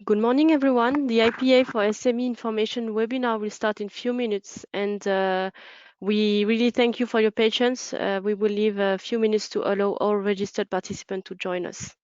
Good morning, everyone. The IPA for SME information webinar will start in a few minutes, and we really thank you for your patience. We will leave a few minutes to allow all registered participants to join us.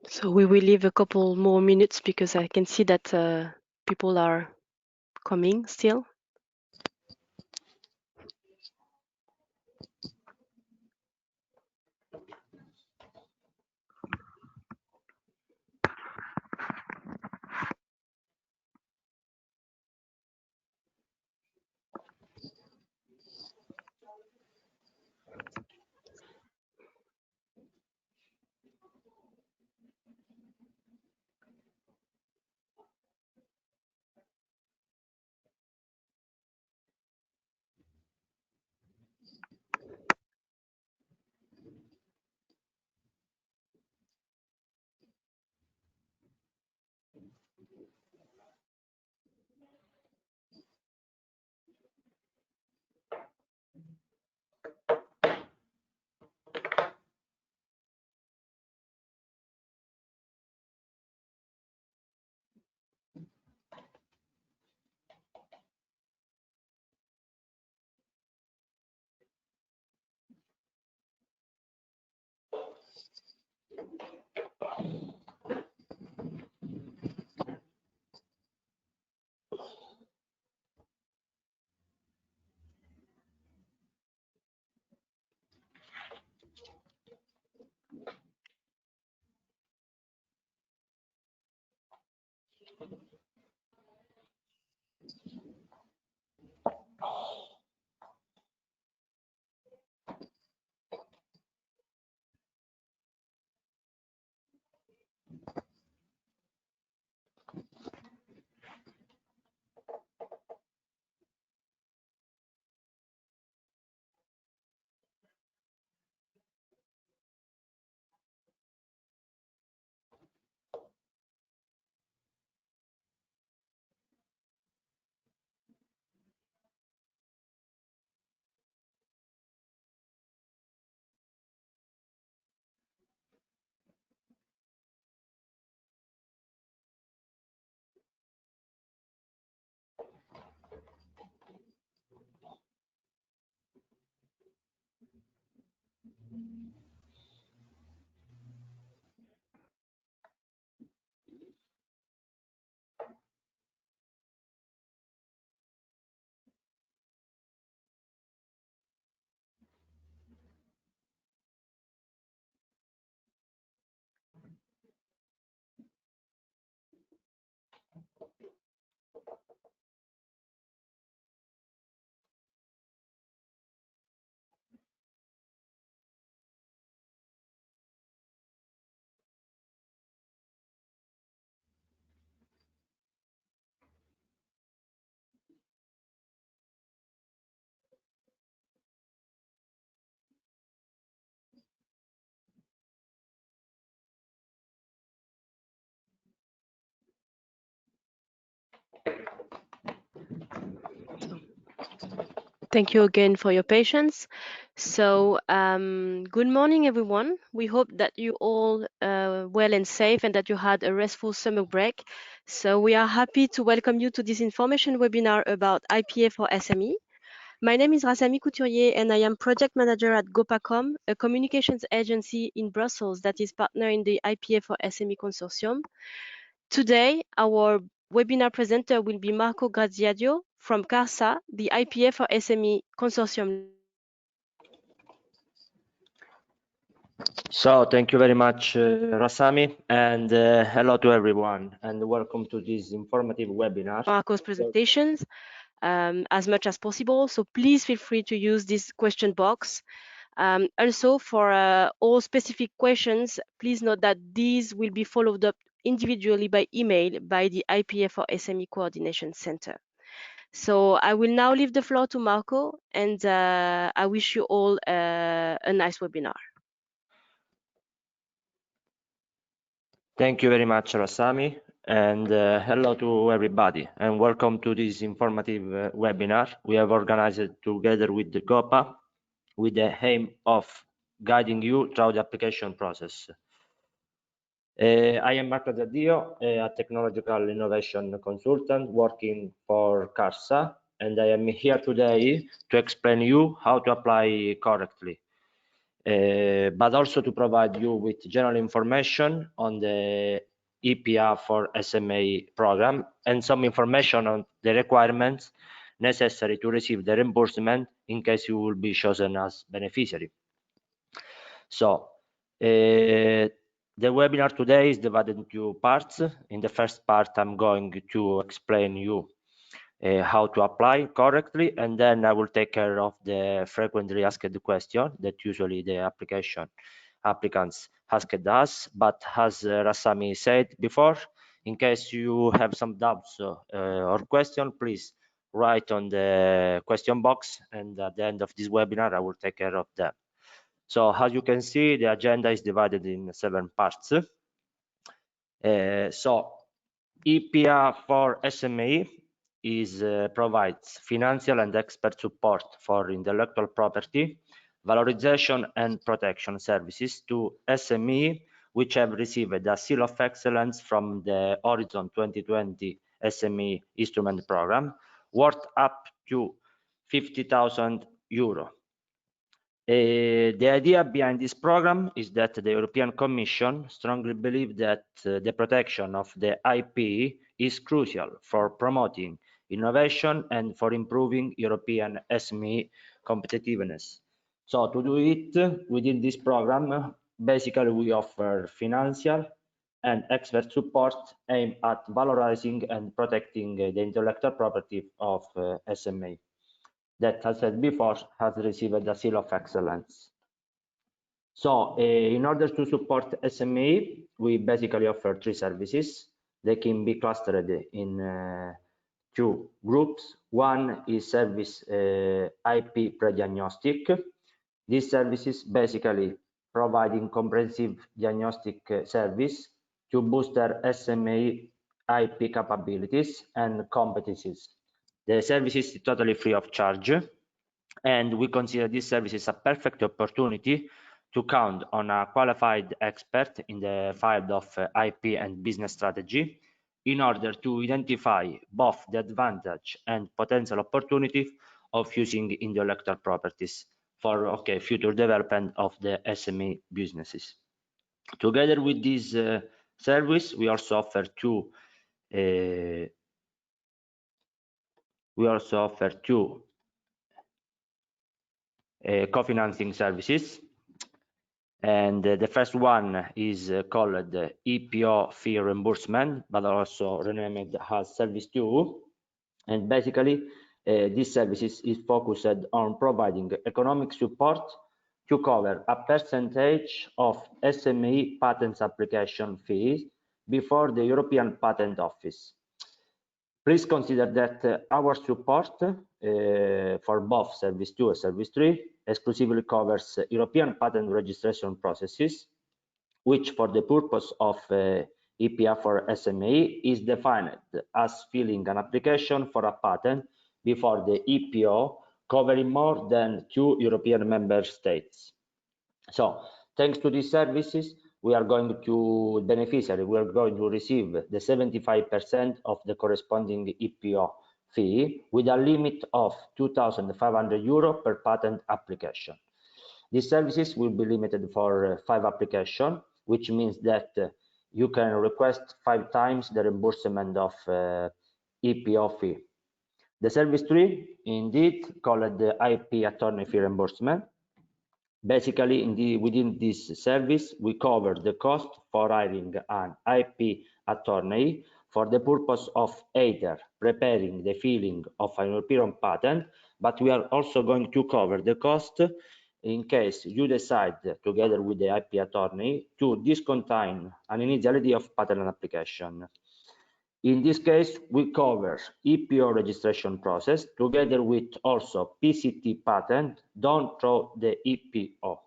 So we will leave a couple more minutes because I can see that people are coming still. Thank you again for your patience. So, good morning, everyone. We hope that you all well and safe and that you had a restful summer break. So, we are happy to welcome you to this information webinar about IPA for SME. My name is Rassami Couturier and I am project manager at Gopacom, a communications agency in Brussels that is partner in the IPA for SME consortium. Today, our webinar presenter will be Marco Graziadio from CARSA, the IPA for SME consortium. So thank you very much, Rassami, and hello to everyone, and welcome to this informative webinar. Marco's presentations as much as possible. So please feel free to use this question box. Also, for all specific questions, please note that these will be followed up individually by email by the IPA4SME Coordination Centre. So I will now leave the floor to Marco, and I wish you all a nice webinar. Thank you very much, Rassami, and hello to everybody, and welcome to this informative webinar we have organized together with the GOPA with the aim of guiding you through the application process. I am Marco Zaddio, a technological innovation consultant working for CARSA, and I am here today to explain you how to apply correctly, but also to provide you with general information on the IPA4SME program and some information on the requirements necessary to receive the reimbursement in case you will be chosen as beneficiary. So, the webinar today is divided into 2 parts. In the first part, I'm going to explain you how to apply correctly, and then I will take care of the frequently asked question that usually the applicants asked us. But as Rassami said before, in case you have some doubts or question, please write on the question box, and at the end of this webinar, I will take care of them. So as you can see, the agenda is divided in 7 parts. So IPA4SME provides financial and expert support for intellectual property, valorization and protection services to SME which have received a seal of excellence from the Horizon 2020 SME instrument program worth up to €50,000. The idea behind this program is that the European Commission strongly believes that the protection of the IP is crucial for promoting innovation and for improving European SME competitiveness. So to do it within this program, basically we offer financial and expert support aimed at valorizing and protecting the intellectual property of SME that, as I said before, has received the seal of excellence. So in order to support SME, we basically offer 3 services. They can be clustered in 2 groups. One is service IP Pre-diagnostic. This service is basically providing comprehensive diagnostic service to boost their SME IP capabilities and competencies. The service is totally free of charge, and we consider this service as a perfect opportunity to count on a qualified expert in the field of IP and business strategy in order to identify both the advantage and potential opportunity of using intellectual properties for future development of the SME businesses. Together with this service, we also offer two co-financing services, and the first one is called EPO fee reimbursement, but also renamed as Service 2. And basically, this service is focused on providing economic support to cover a percentage of SME patents application fees before the European Patent Office. Please consider that our support for both Service 2 and Service 3 exclusively covers European patent registration processes, which for the purpose of IPA4SME is defined as filing an application for a patent before the EPO covering more than 2 European member states. So thanks to these services, we are going to receive the 75% of the corresponding EPO fee with a limit of 2,500 euro per patent application. These services will be limited for 5 applications, which means that you can request 5 times the reimbursement of EPO fee. The Service 3, indeed, called the IP attorney fee reimbursement. Basically, within this service, we cover the cost for hiring an IP attorney for the purpose of either preparing the filing of an European patent, but we are also going to cover the cost in case you decide, together with the IP attorney, to discontinue an initiality of patent application. In this case, we cover EPO registration process together with also PCT patent done through the EPO.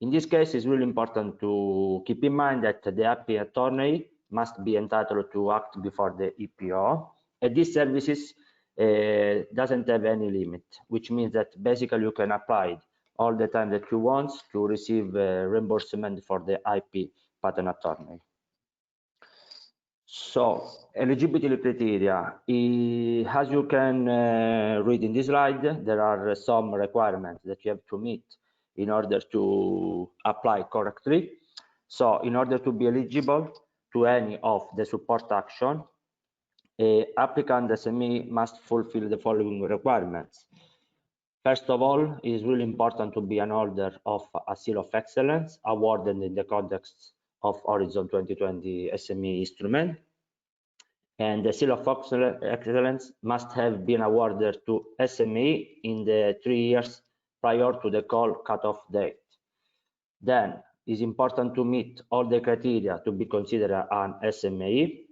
In this case, it's really important to keep in mind that the IP attorney must be entitled to act before the EPO, and these services doesn't have any limit, which means that basically you can apply all the time that you want to receive reimbursement for the IP patent attorney. So, eligibility criteria, as you can read in this slide, there are some requirements that you have to meet in order to apply correctly. So, in order to be eligible to any of the support action, applicant SME must fulfill the following requirements. First of all, it is really important to be an holder of a seal of excellence awarded in the context of Horizon 2020 SME instrument. And the seal of excellence must have been awarded to SME in the 3 years prior to the call cutoff date. Then it's important to meet all the criteria to be considered an SME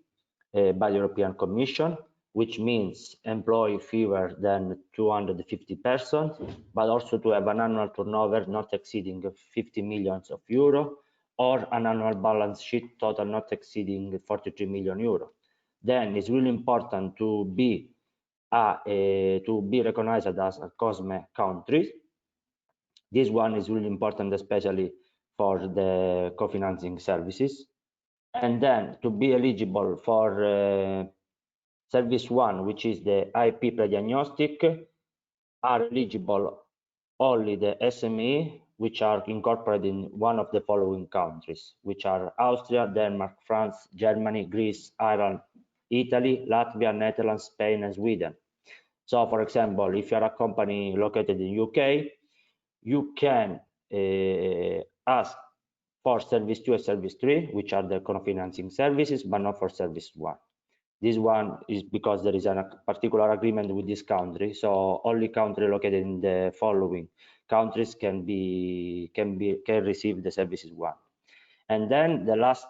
by the European Commission, which means employ fewer than 250 persons, but also to have an annual turnover not exceeding 50 million euro or an annual balance sheet total not exceeding 43 million euro. Then it's really important to be recognized as a COSME country. This one is really important, especially for the co-financing services. And then to be eligible for Service 1, which is the IP Pre-diagnostic, are eligible only the SME which are incorporated in one of the following countries, which are Austria, Denmark, France, Germany, Greece, Ireland, Italy, Latvia, Netherlands, Spain, and Sweden. So, for example, if you are a company located in UK, you can ask for Service 2 and Service 3, which are the co-financing services, but not for Service 1. This one is because there is a particular agreement with this country, so only country located in the following countries can receive the Services 1. And then the last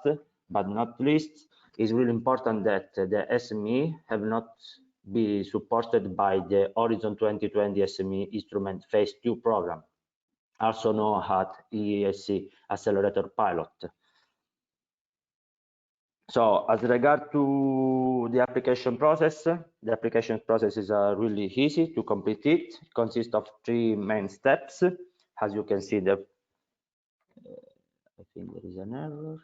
but not least is really important that the SME have not be supported by the Horizon 2020 SME Instrument Phase 2 program, also known as ESC Accelerator Pilot. So as regard to the application process is really easy to complete it. It consists of 3 main steps. As you can see, I think there is an error.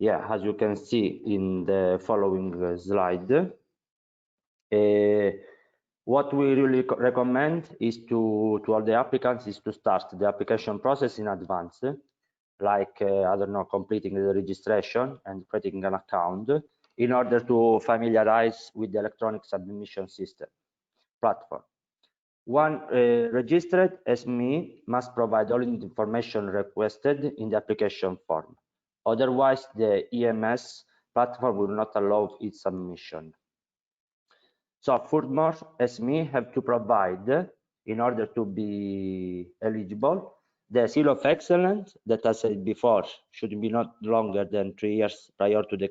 Yeah, as you can see in the following slide. What we really recommend is to all the applicants is to start the application process in advance, like I don't know, completing the registration and creating an account in order to familiarize with the electronic submission system platform. One registered SME must provide all the information requested in the application form. Otherwise, the EMS platform will not allow its submission. So furthermore, SME have to provide, in order to be eligible, the seal of excellence that, as I said before, should be not longer than 3 years prior to the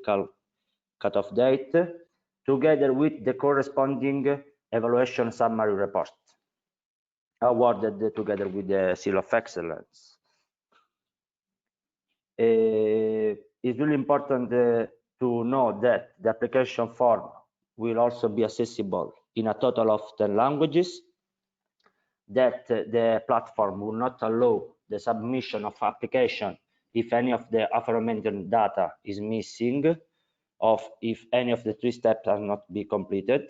cut-off date, together with the corresponding evaluation summary report awarded together with the seal of excellence. It's really important to know that the application form will also be accessible in a total of 10 languages, that the platform will not allow the submission of application if any of the aforementioned data is missing, or if any of the 3 steps are not be completed,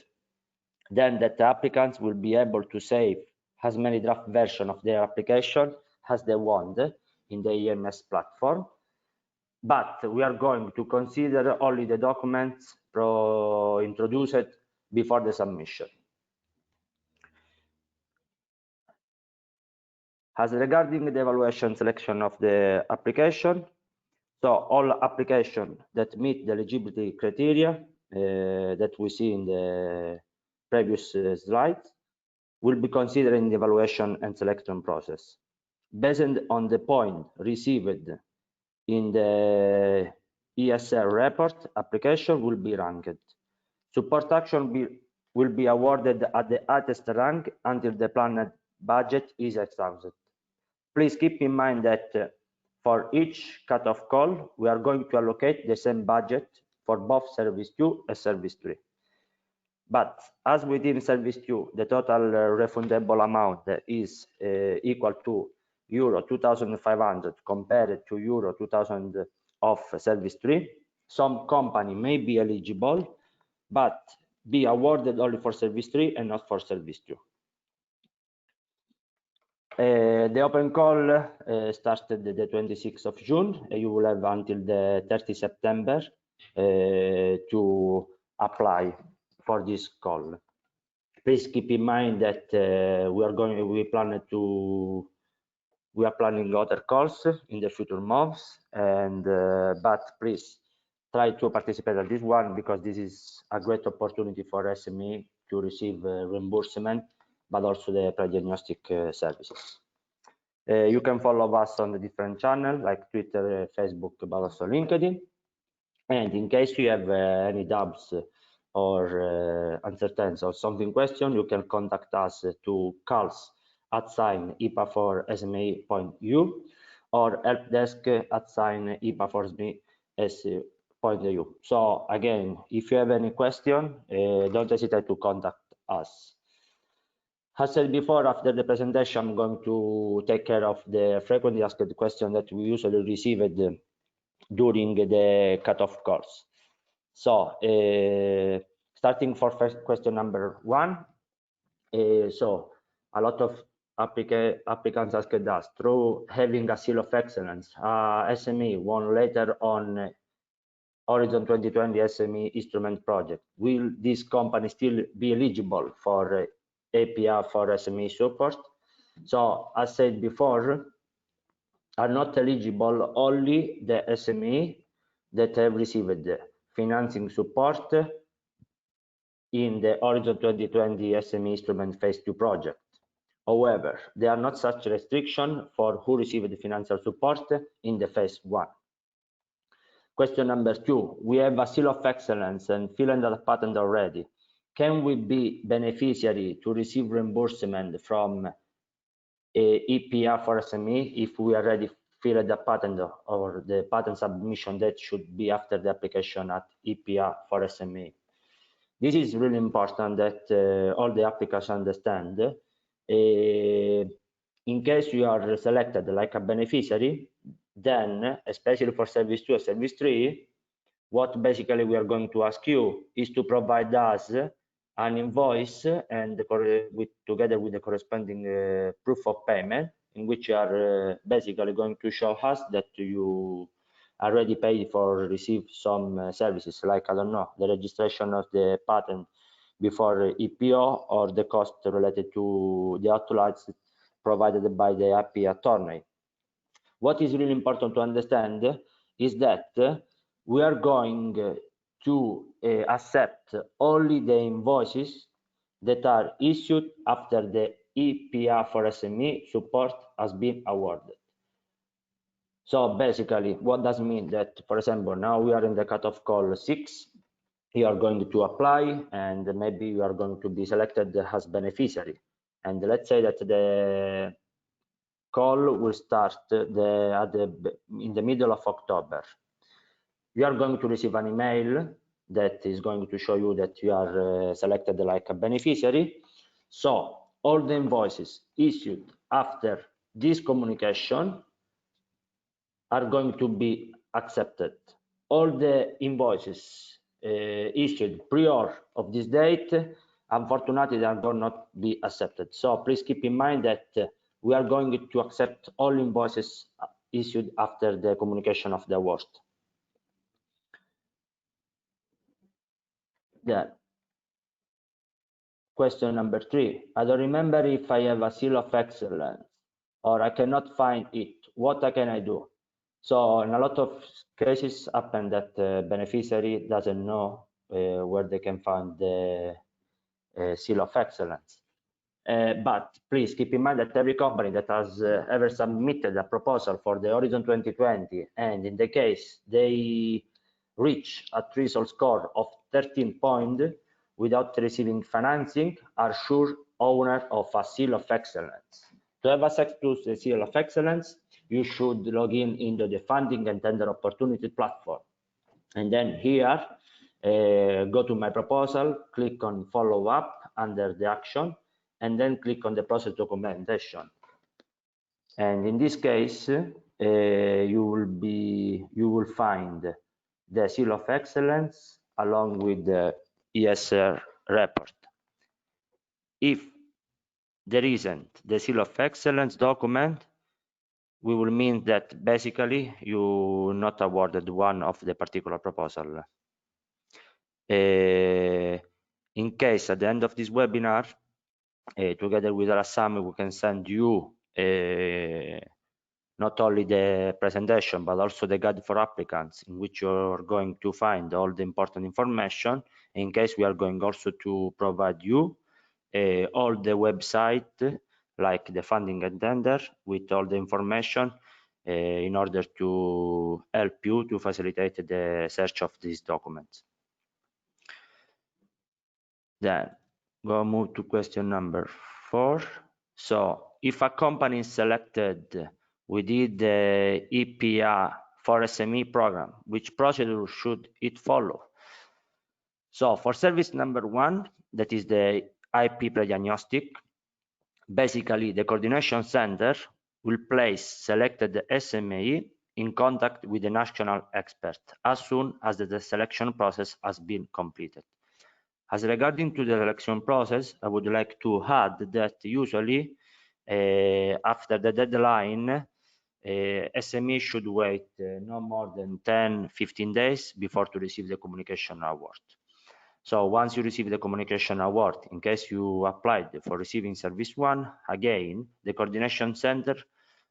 then that the applicants will be able to save as many draft versions of their application as they want in the EMS platform. But we are going to consider only the documents introduced before the submission. As regarding the evaluation selection of the application, so all applications that meet the eligibility criteria that we see in the previous slide will be considered in the evaluation and selection process. Based on the point received in the ESR report, application will be ranked. Support action will be awarded at the highest rank until the planned budget is exhausted. Please keep in mind that for each cut-off call, we are going to allocate the same budget for both Service 2 and Service 3. But as within Service 2, the total refundable amount is equal to euro 2,500 compared to euro 2,000 of Service 3. Some company may be eligible, but be awarded only for Service 3 and not for Service 2. The open call started the 26th of June. You will have until the 30 September to apply for this call. Please keep in mind that we are planning other calls in the future months, and but please try to participate at this one, because this is a great opportunity for SME to receive reimbursement, but also the pre-diagnostic services. You can follow us on the different channels like Twitter, Facebook, but also LinkedIn. And in case you have any doubts or uncertainties or something question, you can contact us to calls@IPA4SME.eu or helpdesk@IPA4SME.eu. So again, if you have any question, don't hesitate to contact us. As said before, after the presentation, I'm going to take care of the frequently asked question that we usually received during the cutoff calls. So starting for first question number 1. So a lot of applicants asked us, through having a seal of excellence, SME won later on Horizon 2020 SME instrument project, will this company still be eligible for IPA4SME support? So as said before, are not eligible only the SME that have received financing support in the Horizon 2020 SME instrument phase 2 project. However, there are not such restriction for who received the financial support in the phase 1. Question number 2, we have a seal of excellence and filed a patent already. Can we be beneficiary to receive reimbursement from IPA4SME if we already filed a patent, or the patent submission that should be after the application at IPA4SME? This is really important that all the applicants understand. In case you are selected like a beneficiary, then especially for service 2 or service 3, what basically we are going to ask you is to provide us an invoice and together with the corresponding proof of payment, in which you are basically going to show us that you already paid for receive some services, like, I don't know, the registration of the patent before EPO, or the cost related to the authorities provided by the IP attorney. What is really important to understand is that we are going to accept only the invoices that are issued after the IPA4SME support has been awarded. So basically, what does it mean? That, for example, now we are in the cutoff call 6, you are going to apply, and maybe you are going to be selected as beneficiary. And let's say that the call will start in the middle of October. You are going to receive an email that is going to show you that you are selected like a beneficiary. So all the invoices issued after this communication are going to be accepted. All the invoices issued prior of this date, unfortunately, they are going to not be accepted. So please keep in mind that we are going to accept all invoices issued after the communication of the award. Then, question number 3. I don't remember if I have a seal of excellence or I cannot find it. What can I do? So in a lot of cases happen that the beneficiary doesn't know where they can find the seal of excellence. But please keep in mind that every company that has ever submitted a proposal for the Horizon 2020, and in the case they reach a threshold score of 13 points without receiving financing, are sure owner of a seal of excellence. To have access to the seal of excellence, you should log in into the funding and tender opportunity platform. And then here, go to my proposal, click on follow up under the action, and then click on the process documentation. And in this case, you will find the seal of excellence along with the ESR report. If there isn't the seal of excellence document, we will mean that basically you not awarded one of the particular proposal. In case at the end of this webinar, together with Alassane, we can send you not only the presentation, but also the guide for applicants, in which you're going to find all the important information. In case we are going also to provide you all the website, like the funding and tender, with all the information in order to help you to facilitate the search of these documents. Then go move to question number 4. So if a company is selected within the IPA4SME program, which procedure should it follow? So for service number 1, that is the IP Pre-diagnostic, basically the coordination center will place selected SME in contact with the national expert as soon as the selection process has been completed. As regarding to the selection process, I would like to add that usually after the deadline, SME should wait no more than 10-15 days before to receive the communication award. So once you receive the communication award, in case you applied for receiving service 1, again, the coordination center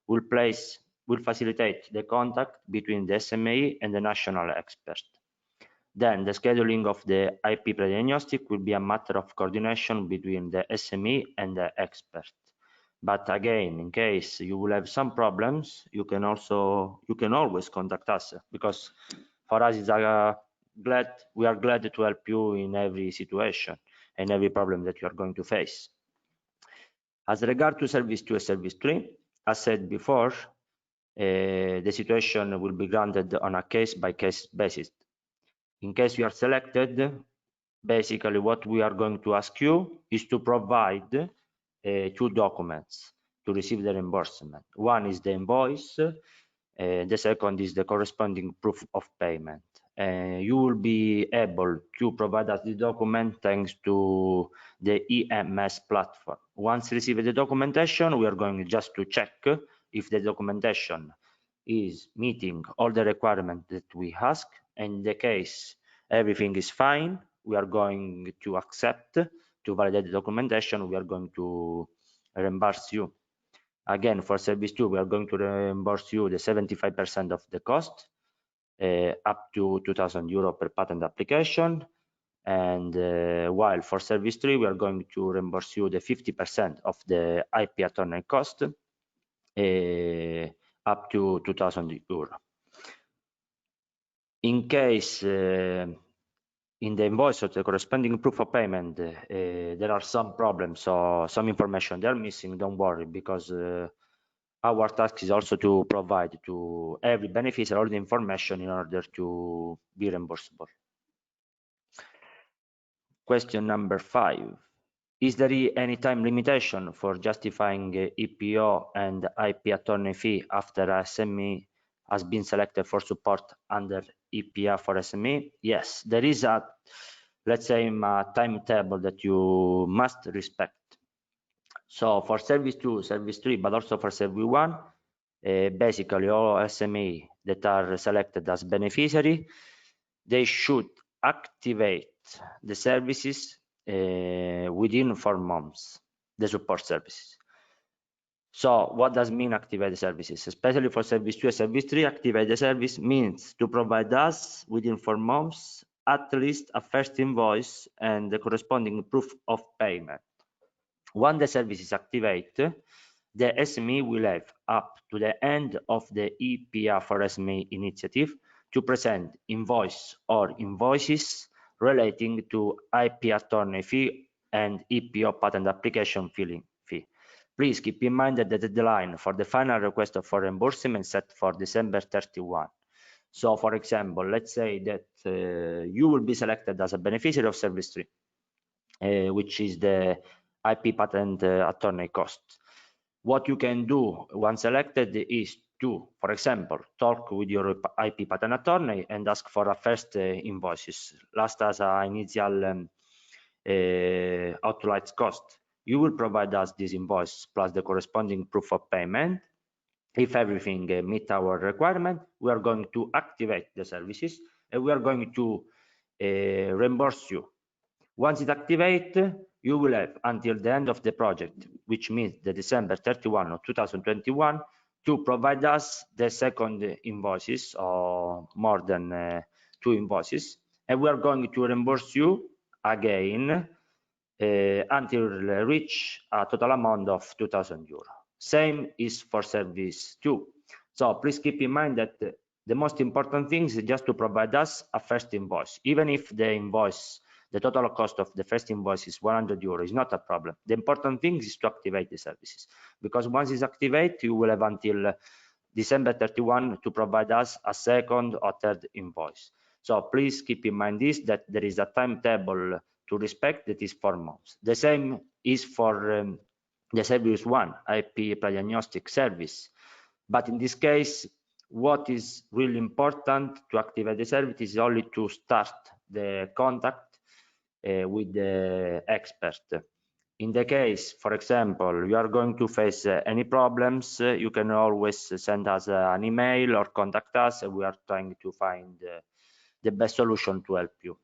will facilitate the contact between the SME and the national expert. Then the scheduling of the IP Pre-diagnostic will be a matter of coordination between the SME and the expert. But again, in case you will have some problems, you can always contact us, because for us we are glad to help you in every situation and every problem that you are going to face. As regard to service 2 and service 3, as said before, the situation will be granted on a case-by-case basis. In case you are selected, basically what we are going to ask you is to provide 2 documents to receive the reimbursement. One is the invoice, the second is the corresponding proof of payment. You will be able to provide us the document thanks to the EMS platform. Once received the documentation, we are going just to check if the documentation is meeting all the requirements that we ask. In the case everything is fine, we are going to accept to validate the documentation. We are going to reimburse you. Again, for service 2, we are going to reimburse you the 75% of the cost, up to 2,000 euro per patent application. And while for service 3, we are going to reimburse you the 50% of the IP attorney cost, up to 2,000 euro. In case in the invoice or the corresponding proof of payment, there are some problems or some information they're missing, don't worry, because our task is also to provide to every beneficiary all the information in order to be reimbursable. Question number 5. Is there any time limitation for justifying EPO and IP attorney fee after SME has been selected for support under IPA4SME? Yes, there is a, let's say, a timetable that you must respect. So for service 2, service 3, but also for service 1, basically all SME that are selected as beneficiary, they should activate the services within 4 months, the support services. So what does mean activate the services? Especially for service 2 and service 3, activate the service means to provide us within 4 months at least a first invoice and the corresponding proof of payment. Once the service is activated, the SME will have up to the end of the IPA4SME initiative to present invoice or invoices relating to IP attorney fee and EPO patent application filing fee. Please keep in mind that the deadline for the final request for reimbursement is set for December 31. So, for example, let's say that you will be selected as a beneficiary of service 3, which is the IP patent attorney cost. What you can do once selected is to, for example, talk with your IP patent attorney and ask for a first invoices, last as an initial outright cost. You will provide us this invoice plus the corresponding proof of payment. If everything meets our requirement, we are going to activate the services and we are going to reimburse you. Once it activates, you will have until the end of the project, which means the December 31 of 2021, to provide us the second invoices or more than 2 invoices, and we are going to reimburse you again until reach a total amount of 2,000 euro. Same is for service 2. So please keep in mind that the most important thing is just to provide us a first invoice. Even if the invoice, the total cost of the first invoice is 100 euro, is not a problem. The important thing is to activate the services, because once it's activated, you will have until December 31 to provide us a second or third invoice. So please keep in mind this, that there is a timetable to respect that is 4 months. The same is for the service 1, IP Pre-diagnostic service. But in this case, what is really important to activate the service is only to start the contact with the expert. In the case, for example, you are going to face any problems, you can always send us an email or contact us. We are trying to find the best solution to help you.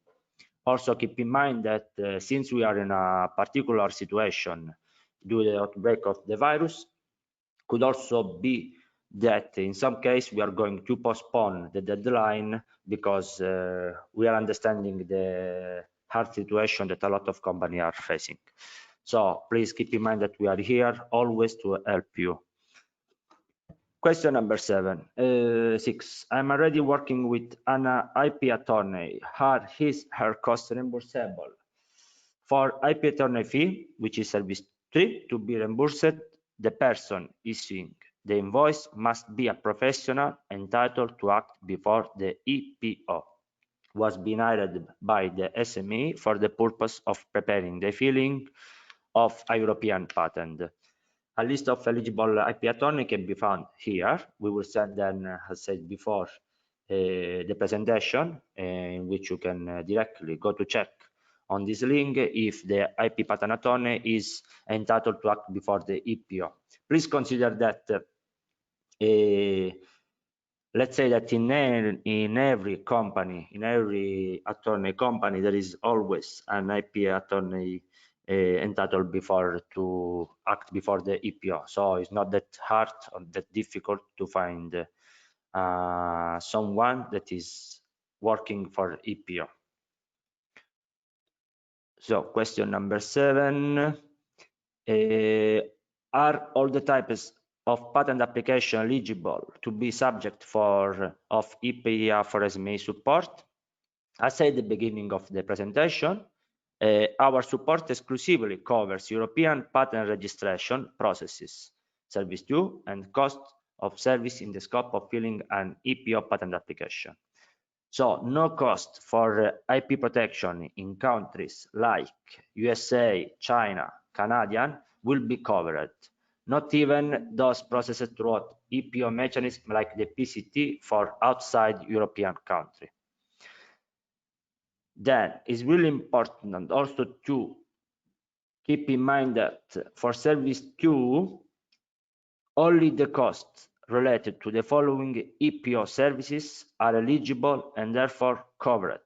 Also keep in mind that since we are in a particular situation due to the outbreak of the virus, could also be that in some case we are going to postpone the deadline because we are understanding the hard situation that a lot of companies are facing. So please keep in mind that we are here always to help you. Question number 6. I'm already working with an IP attorney. Are his her costs reimbursable? For IP attorney fee, which is service 3, to be reimbursed, the person issuing the invoice must be a professional entitled to act before the EPO was being hired by the SME for the purpose of preparing the filing of a European patent. A list of eligible IP attorney can be found here. We will send them, as said before, the presentation in which you can directly go to check on this link if the IP patent attorney is entitled to act before the EPO. Please consider that let's say that in every company, in every attorney company, there is always an IP attorney entitled to act before the EPO. So it's not that hard or that difficult to find someone that is working for EPO. So question number 7, are all the types of patent application eligible to be subject of IPA4SME support? As said at the beginning of the presentation, our support exclusively covers European patent registration processes, service 2, and cost of service in the scope of filing an EPO patent application. So no cost for IP protection in countries like USA, China, Canadian will be covered. Not even those processes through EPO mechanism like the PCT for outside European country. Then it's really important also to keep in mind that for service 2, only the costs related to the following EPO services are eligible and therefore covered.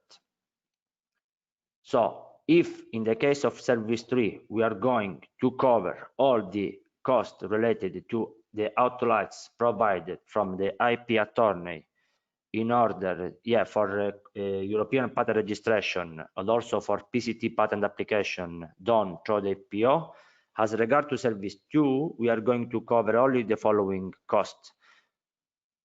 So if in the case of service 3, we are going to cover all the costs related to the outlets provided from the IP attorney in order, for European patent registration and also for PCT patent application done through the EPO, as regard to service 2, we are going to cover only the following costs,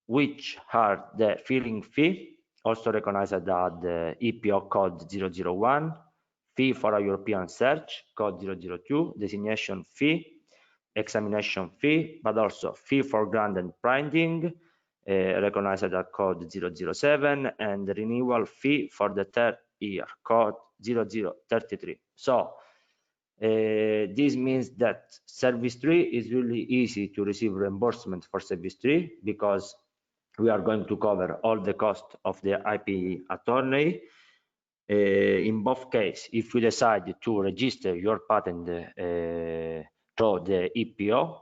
which are the filing fee, also recognized as the EPO code 001, fee for a European search, code 002, designation fee, examination fee, but also fee for grant and printing, recognized as code 007, and the renewal fee for the third year, code 0033. So this means that service 3 is really easy to receive reimbursement for service 3 because we are going to cover all the cost of the IP attorney. In both cases, if you decide to register your patent through the EPO,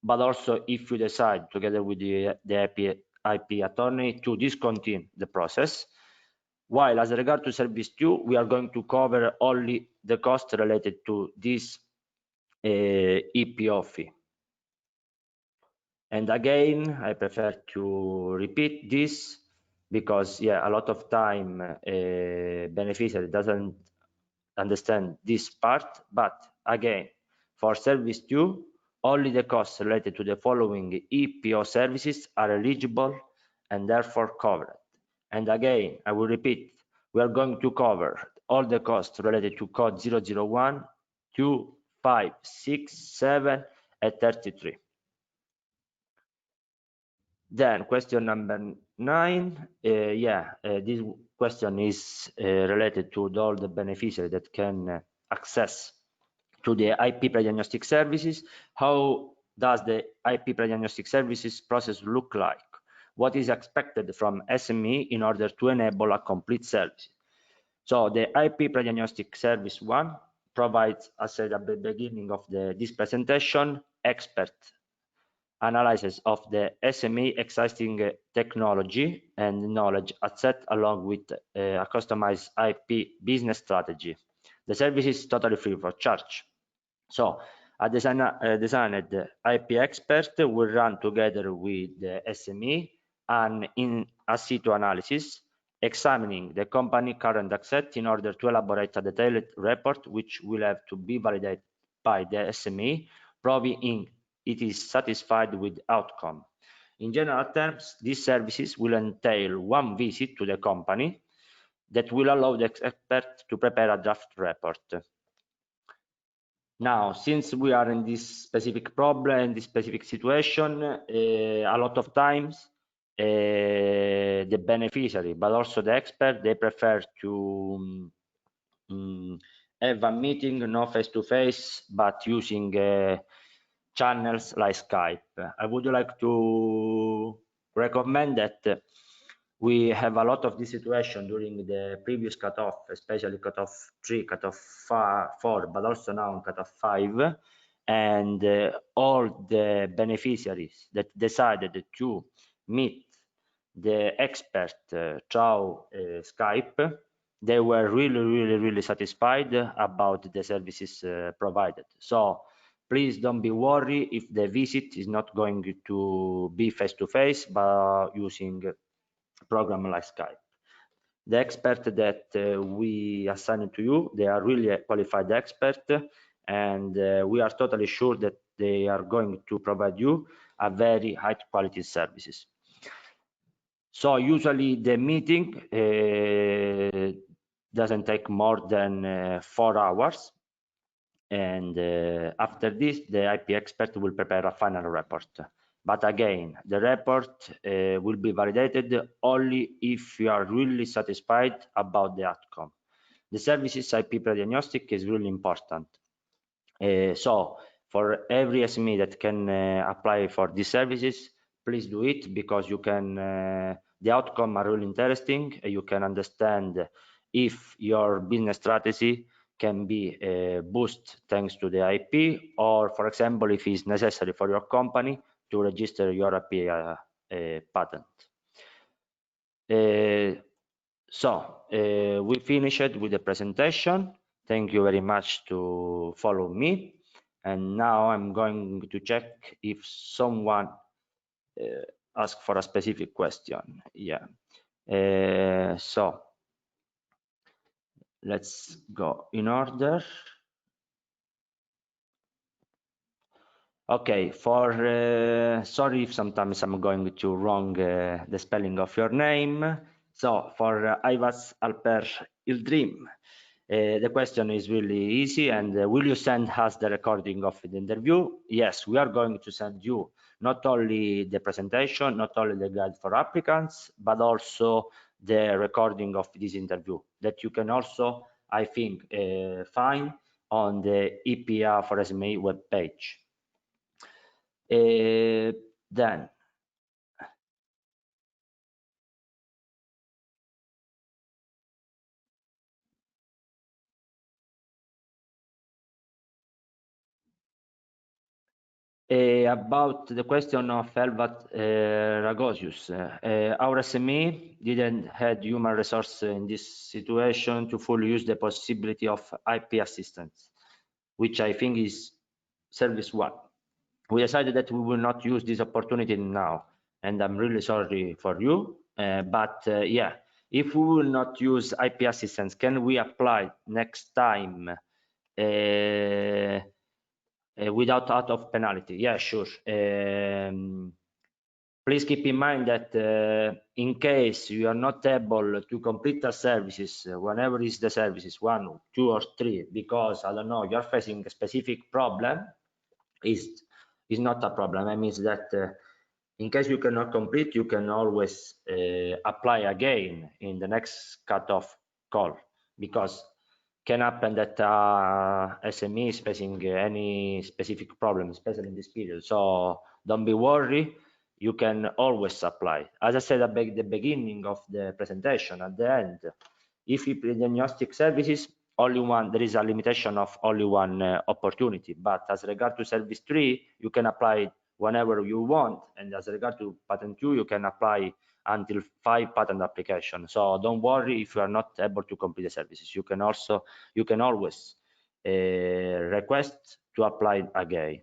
but also if you decide together with the IP attorney to discontinue the process, while as regard to service 2, we are going to cover only the cost related to this EPO fee. And again, I prefer to repeat this because a lot of time beneficiary doesn't understand this part, but again, for service 2, only the costs related to the following EPO services are eligible and therefore covered. And again, I will repeat, we are going to cover all the costs related to code 001, 2, 5, 6, 7, and 33. Then question number 9, this question is related to all the beneficiaries that can access to the IP pre-diagnostic services. How does the IP pre-diagnostic services process look like? What is expected from SME in order to enable a complete service? So the IP pre-diagnostic service 1 provides, as said at the beginning of this presentation, expert analysis of the SME existing technology and knowledge asset along with a customized IP business strategy. The service is totally free of charge. So a designed IP expert will run together with the SME and in a situ analysis, examining the company current asset in order to elaborate a detailed report which will have to be validated by the SME, proving it is satisfied with outcome. In general terms, these services will entail one visit to the company that will allow the expert to prepare a draft report. Now, since we are in this specific problem, in this specific situation, a lot of times the beneficiary, but also the expert, they prefer to have a meeting, not face-to-face, but using channels like Skype. I would like to recommend that we have a lot of this situation during the previous cutoff, especially cutoff 3, cutoff 4, but also now cutoff 5, and all the beneficiaries that decided to meet the expert through Skype, they were really satisfied about the services provided. So please don't be worried if the visit is not going to be face-to-face, but using program like Skype. The expert that we assign to you, they are really a qualified expert, and we are totally sure that they are going to provide you a very high quality services. So usually the meeting doesn't take more than 4 hours, and after this the IP expert will prepare a final report. But again, the report will be validated only if you are really satisfied about the outcome. The services IP Pre-diagnostic is really important. So for every SME that can apply for these services, please do it, because you can the outcome are really interesting. You can understand if your business strategy can be boosted thanks to the IP, or for example, if it's necessary for your company to register your IP patent. So we finished with the presentation. Thank you very much to follow me. And now I'm going to check if someone asked for a specific question. Yeah. So let's go in order. Okay, sorry if sometimes I'm going to wrong the spelling of your name. So for Ivas Alper Ildrim, the question is really easy, and will you send us the recording of the interview? Yes, we are going to send you not only the presentation, not only the guide for applicants, but also the recording of this interview that you can also, I think, find on the IPA4SME webpage. Then about the question of Elvat Ragosius, our SME didn't have human resource in this situation to fully use the possibility of IP assistance, which I think is service 1. We decided that we will not use this opportunity now, and I'm really sorry for you, but yeah, if we will not use IP assistance, can we apply next time without out of penalty? Yeah, sure. Please keep in mind that in case you are not able to complete the services, whenever is the services 1, 2, or 3, because I don't know, you're facing a specific problem, is not a problem. It means that in case you cannot complete, you can always apply again in the next cutoff call, because can happen that SME is facing any specific problem, especially in this period. So don't be worried, you can always apply. As I said at the beginning of the presentation, at the end, IP Pre-diagnostic services there is a limitation of only one opportunity, but as regard to service 3, you can apply whenever you want, and as regard to patent 2, you can apply until 5 patent applications. So don't worry if you are not able to complete the services. You can always request to apply again.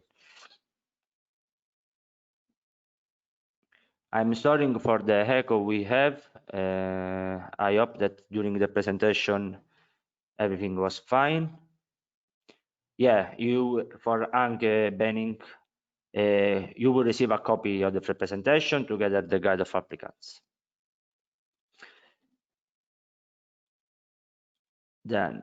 I'm sorry for the echo we have. I hope that during the presentation everything was fine. Yeah, for Anke Benning, you will receive a copy of the presentation together with the guide of applicants. Then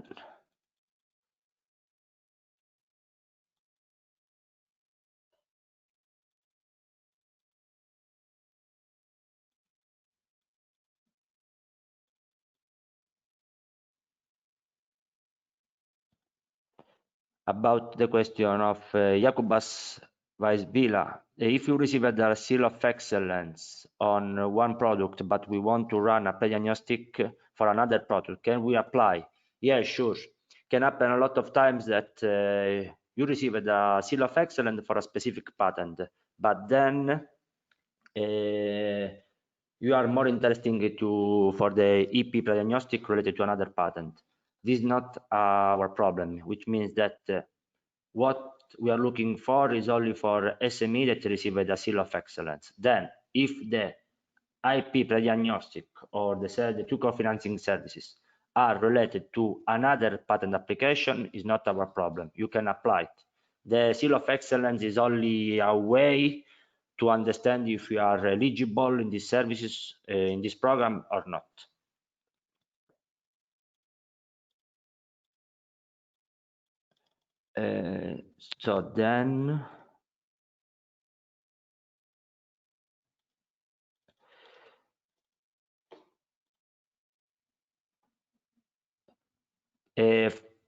about the question of Jakubas Weisbila, if you receive a seal of excellence on one product, but we want to run a pre-diagnostic for another product, can we apply? Yeah, sure. Can happen a lot of times that you receive a seal of excellence for a specific patent, but then you are more interested for the IP pre-diagnostic related to another patent. This is not our problem, which means that what we are looking for is only for SME that receive a seal of excellence. Then, if the IP pre-diagnostic or the two co-financing services are related to another patent application, is not our problem. You can apply it. The seal of excellence is only a way to understand if you are eligible in these services, in this program or not. So then,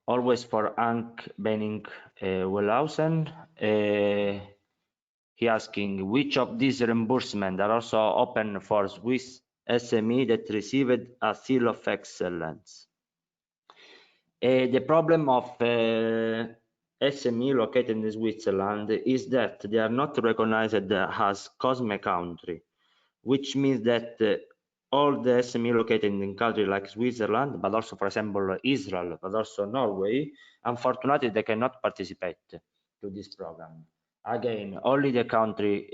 always for Ank Benning Wellhausen, he asking which of these reimbursements are also open for Swiss SME that received a seal of excellence. The problem of SME located in Switzerland is that they are not recognized as COSME country, which means that all the SME located in countries like Switzerland, but also, for example, Israel, but also Norway, unfortunately, they cannot participate to this program. Again, only the country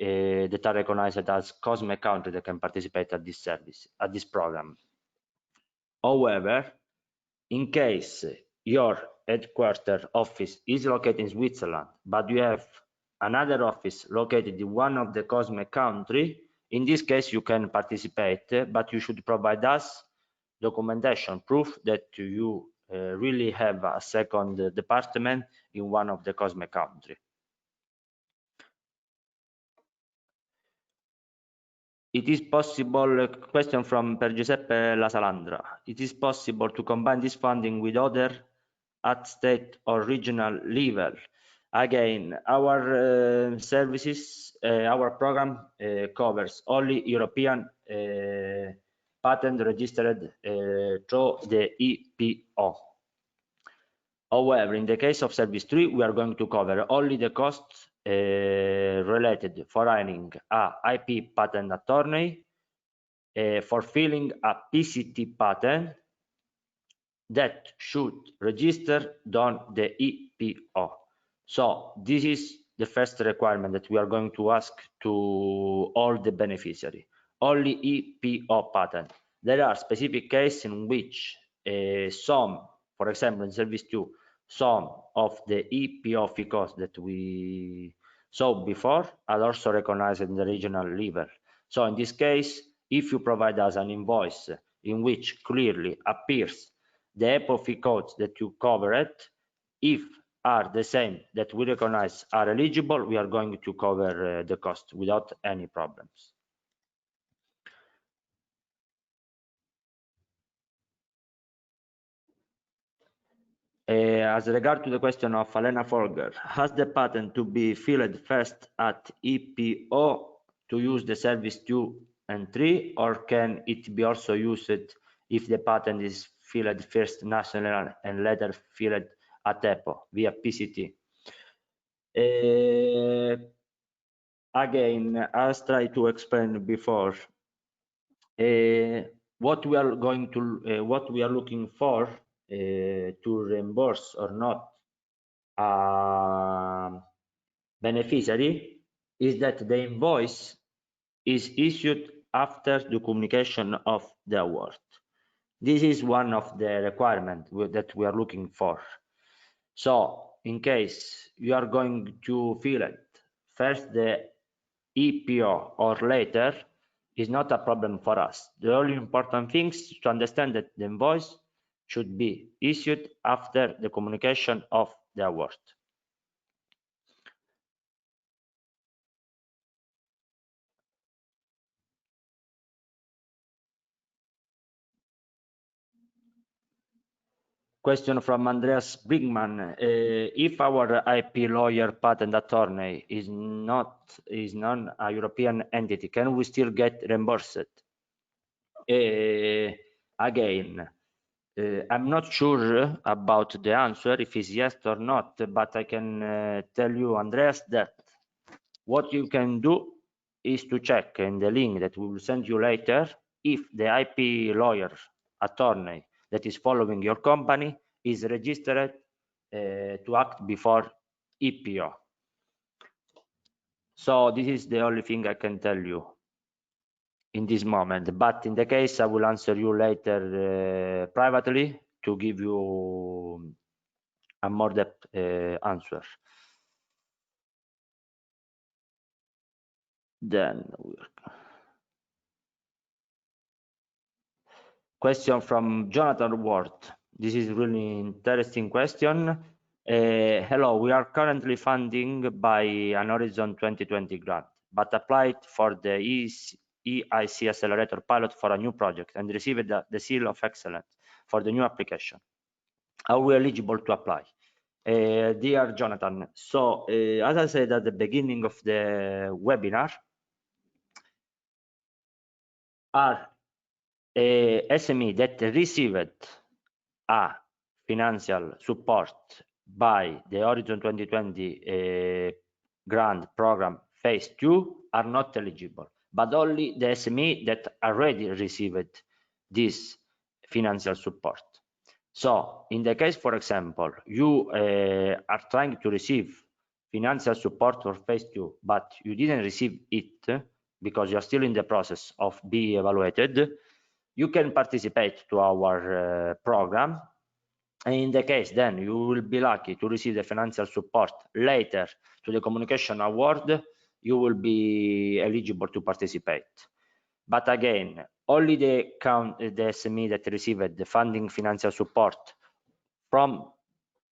that are recognized as COSME country that can participate at this service, at this program. However, in case your headquarters office is located in Switzerland, but you have another office located in one of the COSME country, in this case you can participate, but you should provide us documentation, proof that you really have a second department in one of the COSME country. It is possible, a question from Per Giuseppe Lasalandra, it is possible to combine this funding with other at state or regional level. Again, our services, our program covers only European patent registered through the EPO. However, in the case of Service 3, we are going to cover only the costs related for hiring a IP patent attorney, for filling a PCT patent that should register on the EPO. So this is the first requirement that we are going to ask to all the beneficiaries. Only EPO patent. There are specific cases in which some, for example, in Service 2, some of the EPO fee costs that we saw before are also recognized in the regional level. So in this case, if you provide us an invoice in which clearly appears the EPO fee codes that you covered, if are the same that we recognize are eligible, we are going to cover the cost without any problems. As regard to the question of Alena Folger, has the patent to be filled first at EPO to use the service 2 and 3, or can it be also used if the patent is filled first national and later filled at EPO via PCT. Again, as tried to explain before, what we are looking for to reimburse or not beneficiary is that the invoice is issued after the communication of the award. This is one of the requirements that we are looking for. So in case you are going to fill it first the EPO or later is not a problem for us. The only important thing is to understand that the invoice should be issued after the communication of the award. Question from Andreas Brigman. If our IP lawyer patent attorney is not a European entity, can we still get reimbursed? Again, I'm not sure about the answer, if it's yes or not, but I can tell you, Andreas, that what you can do is to check in the link that we will send you later if the IP lawyer attorney that is following your company is registered to act before EPO. So this is the only thing I can tell you in this moment, but in the case I will answer you later privately to give you a more depth answer. Then question from Jonathan Ward. This is really interesting question. Hello, we are currently funding by an Horizon 2020 grant, but applied for the EIC Accelerator pilot for a new project and received the seal of excellence for the new application. Are we eligible to apply? Dear Jonathan, so as I said at the beginning of the webinar, are SME that received a financial support by the Horizon 2020 grant program phase 2 are not eligible, but only the SME that already received this financial support. So in the case, for example, you are trying to receive financial support for phase 2, but you didn't receive it because you're still in the process of being evaluated, you can participate to our program. And in the case then you will be lucky to receive the financial support later to the communication award, you will be eligible to participate. But again, only the SME that received the funding financial support from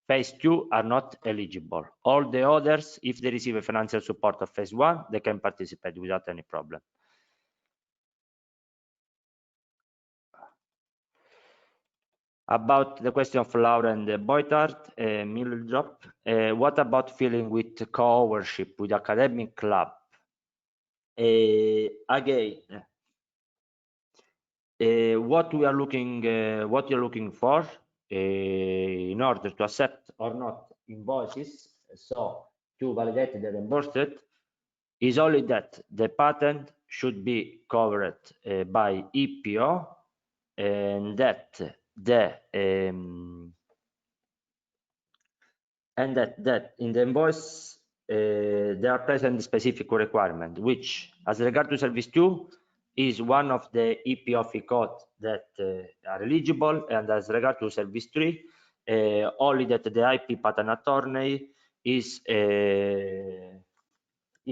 phase 2 are not eligible. All the others, if they receive a financial support of phase 1, they can participate without any problem. About the question of Laura and Boitard, Mildrop, what about filling with co-ownership with academic club? Again, what you're looking for in order to accept or not invoices, so to validate the reimbursement, is only that the patent should be covered by EPO, and that in the invoice there are present specific requirements, which, as regard to service 2, is one of the EPO fee codes that are eligible, and as regard to service 3, only that the IP patent attorney is he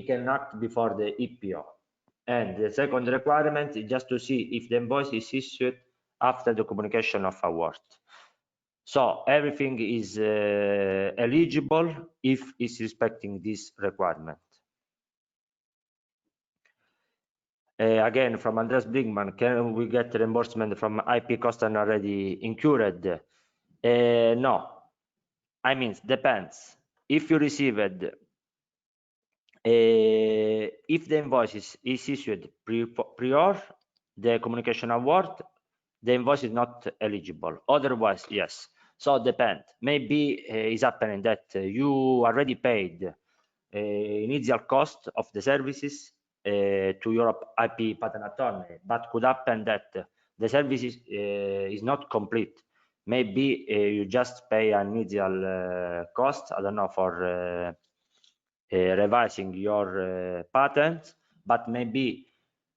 can act before the EPO. And the second requirement is just to see if the invoice is issued after the communication of award. So everything is eligible if it's respecting this requirement. Again, from Andreas Brigman, can we get reimbursement from IP cost and already incurred? No, I mean, depends. If you received, if the invoice is issued prior the communication award, the invoice is not eligible. Otherwise, yes. So depend. Maybe it's happening that you already paid initial cost of the services to your IP patent attorney, but could happen that the service is not complete. Maybe you just pay an initial cost, I don't know, for revising your patent, but maybe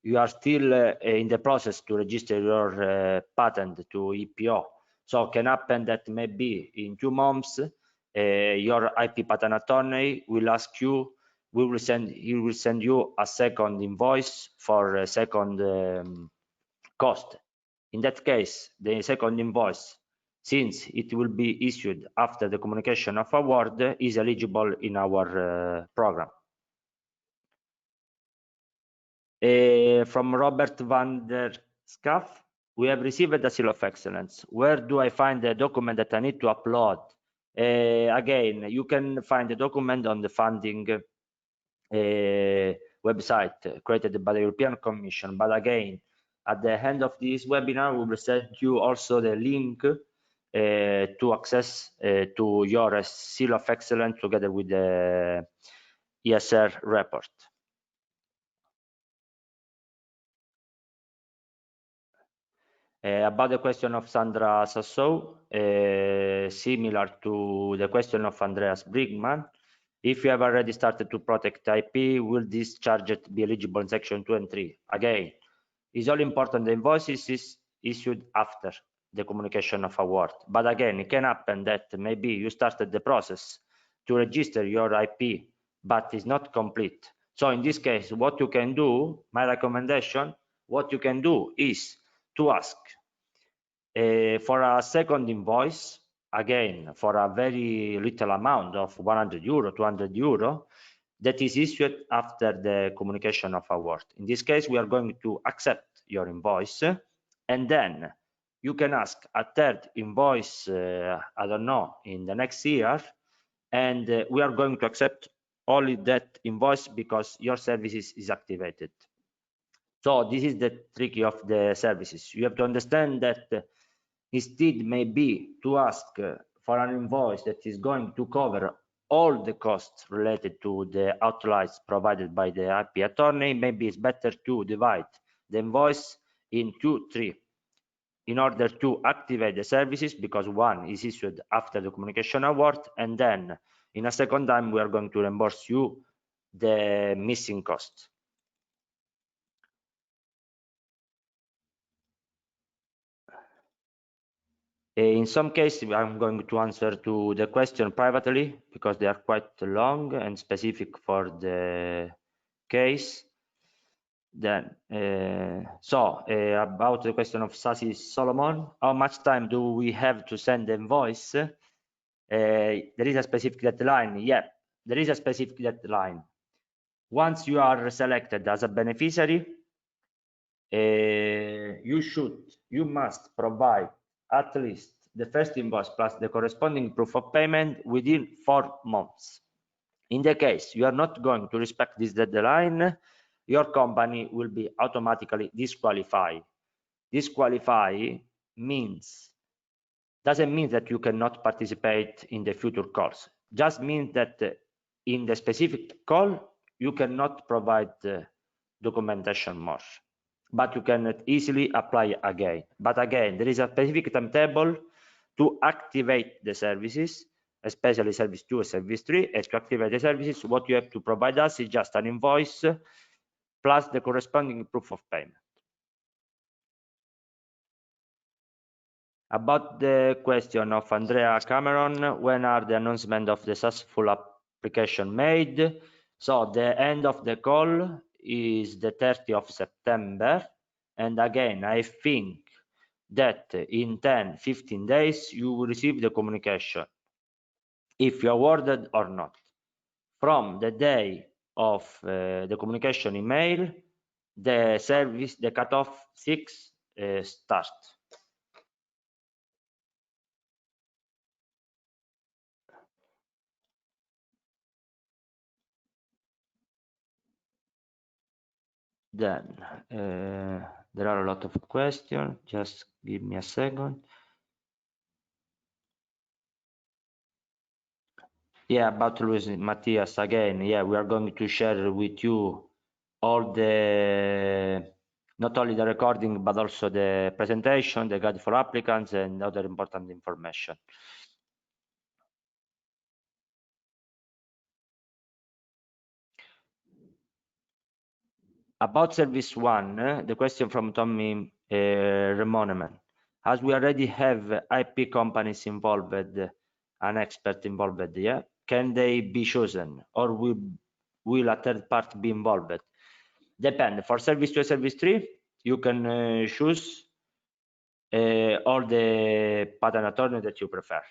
you are still in the process to register your patent to EPO. So can happen that maybe in 2 months your IP patent attorney will ask you, he will send you a second invoice for a second cost. In that case, the second invoice, since it will be issued after the communication of award, is eligible in our program. From Robert van der Schaaf, we have received a seal of excellence. Where do I find the document that I need to upload? Again, you can find the document on the funding website created by the European Commission. But again, at the end of this webinar, we will send you also the link to access to your seal of excellence together with the ESR report. About the question of Sandra Sassou, similar to the question of Andreas Brigman, if you have already started to protect IP, will this charge be eligible in section 2 and 3? Again, it's all important the invoices is issued after the communication of award. But again, it can happen that maybe you started the process to register your IP, but it's not complete. So in this case, what you can do, my recommendation, what you can do is to ask for a second invoice, again, for a very little amount of 100 euro, 200 euro, that is issued after the communication of award. In this case, we are going to accept your invoice, and then you can ask a third invoice, I don't know, in the next year, and we are going to accept only that invoice because your services is activated. So this is the trick of the services. You have to understand that instead maybe to ask for an invoice that is going to cover all the costs related to the outliers provided by the IP attorney, maybe it's better to divide the invoice in 2, 3 in order to activate the services, because one is issued after the communication award, and then in a second time we are going to reimburse you the missing costs. In some cases, I'm going to answer to the question privately because they are quite long and specific for the case. Then, about the question of Sasi Solomon, how much time do we have to send the invoice? There is a specific deadline. Yeah, there is a specific deadline. Once you are selected as a beneficiary, you must provide at least the first invoice plus the corresponding proof of payment within 4 months. In the case you are not going to respect this deadline, your company will be automatically disqualified. Disqualify doesn't mean that you cannot participate in the future calls. Just means that in the specific call you cannot provide documentation more, but you can easily apply again. But again, there is a specific timetable to activate the services, especially service 2 and service 3. And to activate the services, what you have to provide us is just an invoice plus the corresponding proof of payment. About the question of Andrea Cameron, when are the announcement of the successful application made? So the end of the call is the 30th of September. And again, I think that in 10-15 days, you will receive the communication if you awarded or not. From the day of the communication email, the service, the cutoff 6 starts. Then there are a lot of questions. Just give me a second. Yeah, about Luis Matthias again. Yeah, we are going to share with you all the, not only the recording, but also the presentation, the guide for applicants, and other important information. About Service 1, the question from Tommy Remoneman. As we already have IP companies involved, an expert involved, yeah, can they be chosen, or will a third party be involved? Depend. For Service 2 and Service 3, you can choose all the patent attorney that you prefer.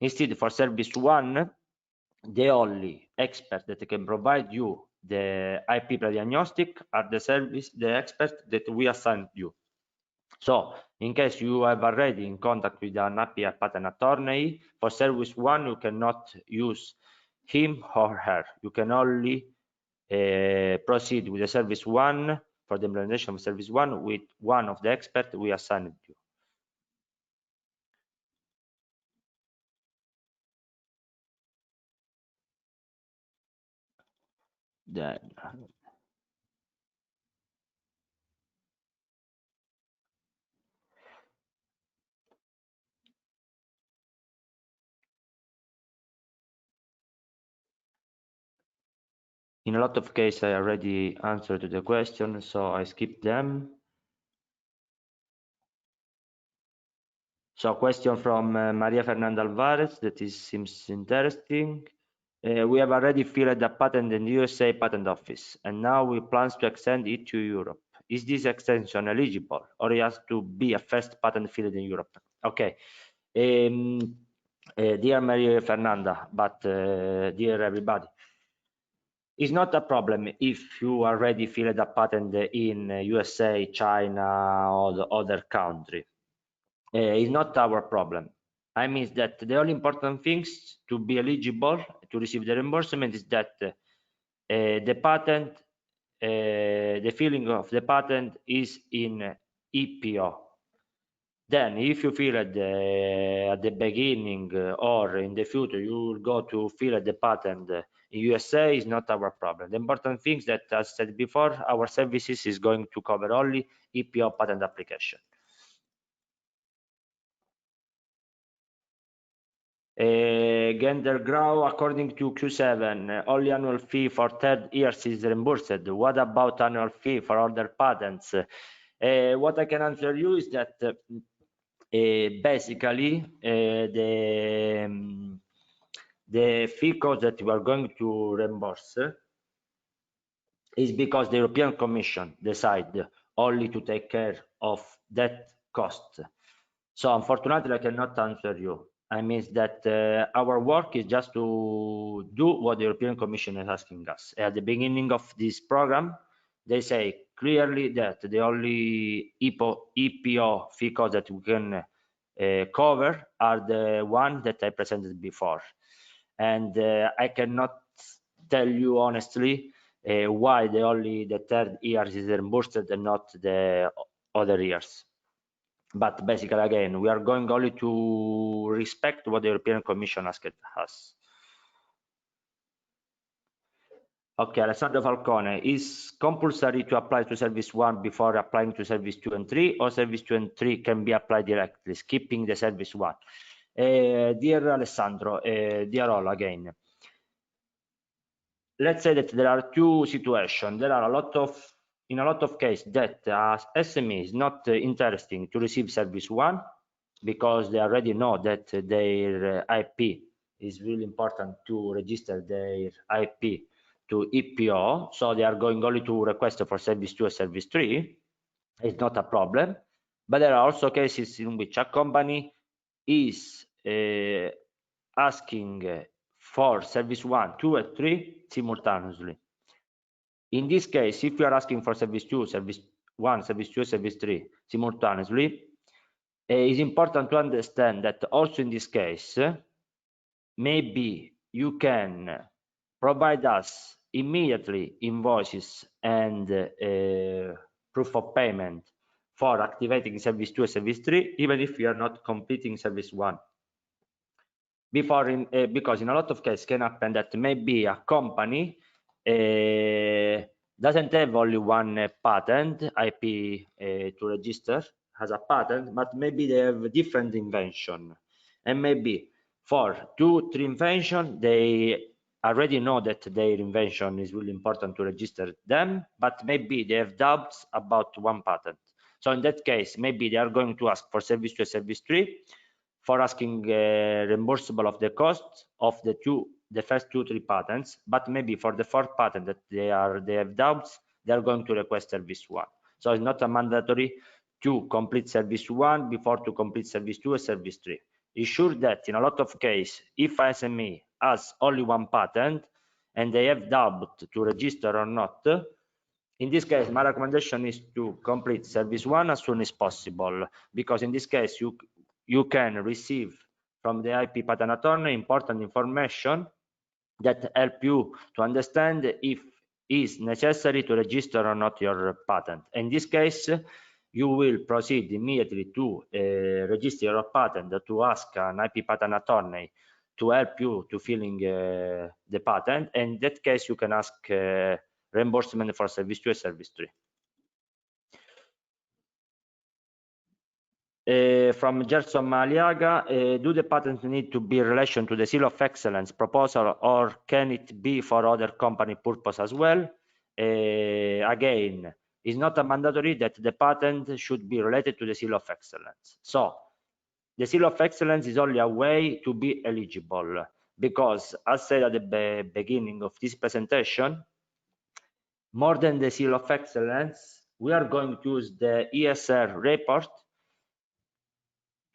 Instead, for Service 1, the only expert that can provide you the IP Pre-diagnostic are the expert that we assign you. So in case you have already in contact with an IP patent attorney, for Service 1 you cannot use him or her. You can only proceed with the Service 1 for the implementation of Service 1 with one of the experts we assigned you. Then in a lot of cases I already answered the question, so I skip them. So question from Maria Fernanda Alvarez that seems interesting. We have already filed a patent in the USA Patent Office, and now we plan to extend it to Europe. Is this extension eligible, or it has to be a first patent filed in Europe? Okay. Dear Maria Fernanda, but dear everybody, it's not a problem if you already filed a patent in USA, China, or the other country. It's not our problem. I mean that the only important things to be eligible to receive the reimbursement is that the patent, the filing of the patent is in EPO. Then if you feel at the beginning or in the future you will go to fill the patent in USA is not our problem. The important thing is that, as said before, our services is going to cover only EPO patent application. Gender grow according to Q7, only annual fee for third years is reimbursed. What about annual fee for other patents? What I can answer you is that basically the fee cost that we are going to reimburse is because the European Commission decided only to take care of that cost. So unfortunately, I cannot answer you. I mean that our work is just to do what the European Commission is asking us. At the beginning of this program, they say clearly that the only EPO fee costs that we can cover are the one that I presented before. And I cannot tell you honestly why the third year is reimbursed and not the other years. But basically, again, we are going only to respect what the European Commission asked us. Okay, Alessandro Falcone, is compulsory to apply to Service 1 before applying to Service 2 and 3, or Service 2 and 3 can be applied directly, skipping the Service 1? Dear Alessandro, dear all again, let's say that there are two situations. There are in a lot of cases that SME is not interesting to receive Service 1 because they already know that their IP is really important to register their IP to EPO, so they are going only to request for Service 2 or Service 3. It's not a problem, but there are also cases in which a company is asking for Service 1, 2, and 3 simultaneously. In this case, if you are asking for Service 2, Service 1, Service 2, Service 3 simultaneously, it's important to understand that also in this case, maybe you can provide us immediately invoices and proof of payment for activating service 2 and service 3, even if you are not completing service 1. Because in a lot of cases can happen that maybe a company doesn't have only one patent, IP to register, has a patent, but maybe they have different invention. And maybe for 2-3 invention, they already know that their invention is really important to register them, but maybe they have doubts about one patent. So in that case, maybe they are going to ask for service 2 and service 3, for asking reimbursable of the cost of the first 2-3 patents, but maybe for the fourth patent that they have doubts, they are going to request service 1. So it's not a mandatory to complete service 1 before to complete service 2 and service 3. It's sure that in a lot of cases, if SME has only one patent and they have doubt to register or not, in this case, my recommendation is to complete service 1 as soon as possible, because in this case, you can receive from the IP patent attorney important information that help you to understand if it's necessary to register or not your patent. In this case, you will proceed immediately to register your patent, to ask an IP patent attorney to help you to filling the patent. And in that case, you can ask reimbursement for service 2 and service 3. From Gerson Maliaga, do the patents need to be in relation to the Seal of Excellence proposal, or can it be for other company purpose as well? Again, it's not a mandatory that the patent should be related to the Seal of Excellence. So the Seal of Excellence is only a way to be eligible, because as said at the beginning of this presentation, more than the Seal of Excellence, we are going to use the ESR report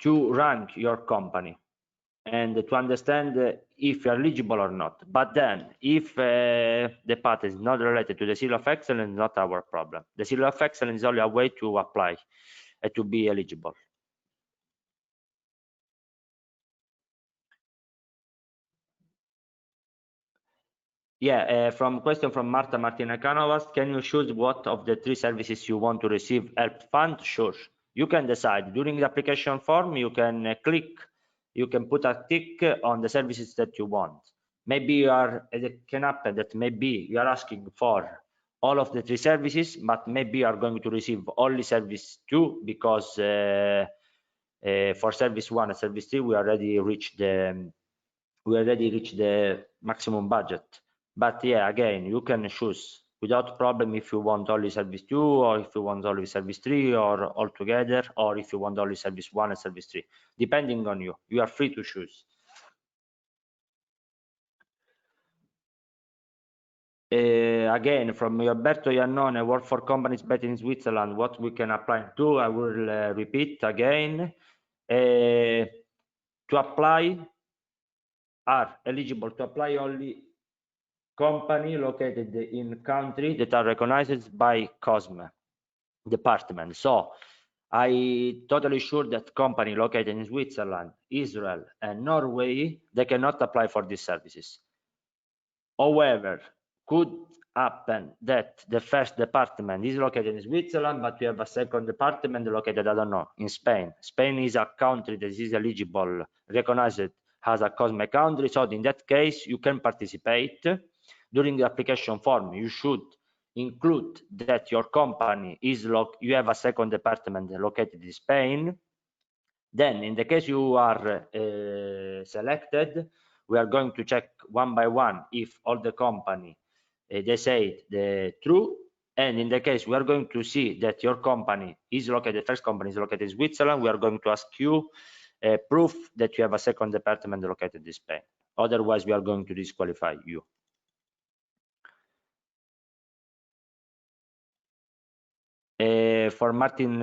to rank your company and to understand if you're eligible or not. But then, if the patent is not related to the Seal of Excellence, not our problem. The Seal of Excellence is only a way to apply and to be eligible. Yeah, question from Marta Martina Canovas. Can you choose what of the 3 services you want to receive help fund? Sure. You can decide. During the application form, you can you can put a tick on the services that you want. Maybe it can happen that maybe you are asking for all of the 3 services, but maybe you are going to receive only service 2 because for service 1 and service 3 we already reached the maximum budget. But yeah, again, you can choose without problem if you want only service 2, or if you want only service 3, or all together, or if you want only service 1 and service 3. Depending on you, you are free to choose. Again, from Roberto Iannone, I work for companies based in Switzerland. What we can apply to? I will repeat again. To apply, are eligible to apply only company located in country that are recognized by IPASME department. So I totally sure that company located in Switzerland, Israel, and Norway, they cannot apply for these services. However, could happen that the first department is located in Switzerland, but we have a second department located, I don't know, in Spain. Spain is a country that is eligible, recognized as a COSME country. So in that case, you can participate. During the application form, you should include that your company is you have a second department located in Spain. Then, in the case you are selected, we are going to check one by one if all the company they say the true. And in the case we are going to see that your company is located, the first company is located in Switzerland, we are going to ask you proof that you have a second department located in Spain. Otherwise, we are going to disqualify you. For Martin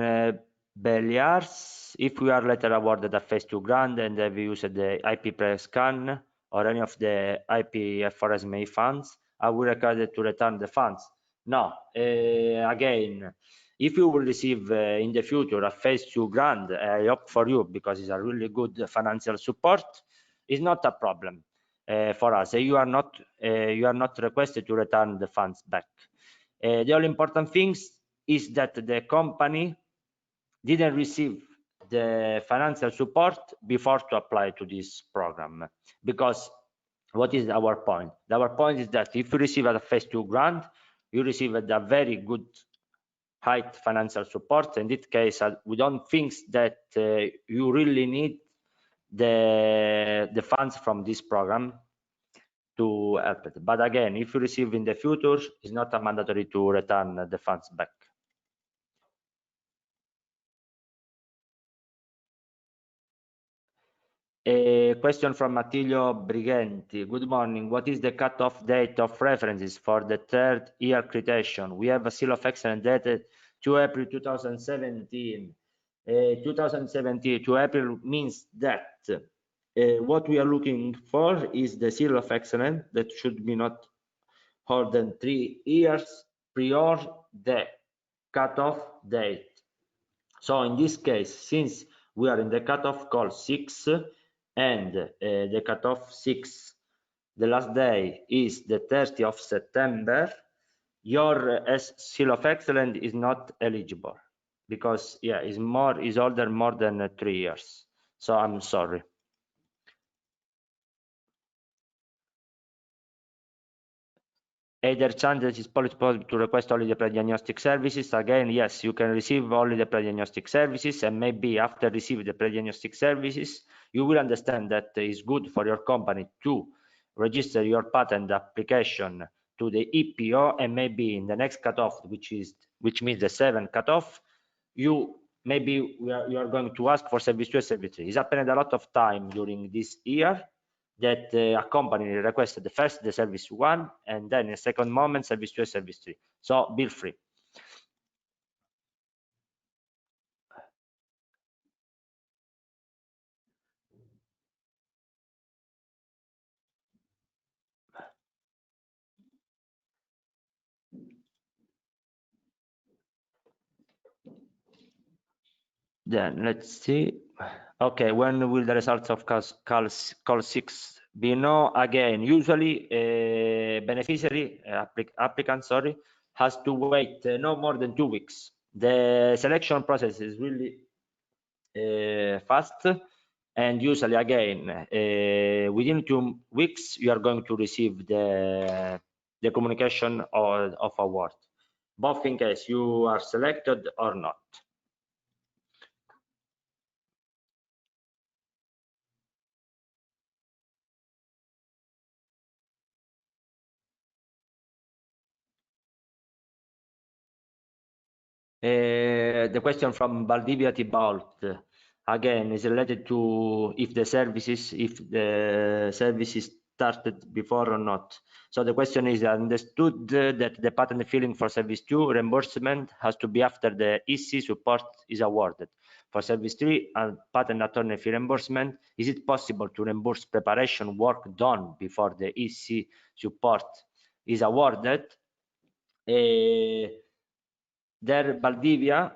Belliars, if we are later awarded a phase 2 grant and have used the IP Pre-scan or any of the IPA4SME funds, are we required to return the funds? No. Again, if you will receive in the future a phase 2 grant, I hope for you, because it's a really good financial support, it's not a problem. for us. You are not requested to return the funds back. The all important things is that the company didn't receive the financial support before to apply to this program, because what is our point? Our point is that if you receive a phase 2 grant, you receive a very good high financial support. In this case, we don't think that you really need the funds from this program to help it. But again, if you receive in the future, it's not a mandatory to return the funds back. A question from Attilio Brigenti. Good morning. What is the cutoff date of references for the third year accreditation? We have a seal of excellence dated to April 2017. 2017 to April means that what we are looking for is the seal of excellence that should be not more than 3 years prior the cutoff date. So in this case, since we are in the cutoff call 6 and the cutoff 6, the last day is the 30th of September, your seal of excellence is not eligible because is older more than 3 years. So I'm sorry. Either chances is possible to request only the pre-diagnostic services. Again, yes, you can receive only the pre-diagnostic services, and maybe after receiving the pre-diagnostic services, you will understand that it's good for your company to register your patent application to the EPO, and maybe in the next cutoff, which means the 7th cutoff, you are going to ask for service 2 and service 3. It's happened a lot of time during this year that a company requested first the service 1 and then in a second moment service 2 and service 3. So bill free. Then let's see. Okay, when will the results of call 6 be known? Again, usually beneficiary applicant has to wait no more than 2 weeks. The selection process is really fast, and usually again within 2 weeks you are going to receive the communication of award, both in case you are selected or not. The question from Valdivia Thibault again is related to if the services started before or not. So the question is understood that the patent filing for service 2 reimbursement has to be after the EC support is awarded. For service 3 and patent attorney fee reimbursement, is it possible to reimburse preparation work done before the EC support is awarded? There, Valdivia,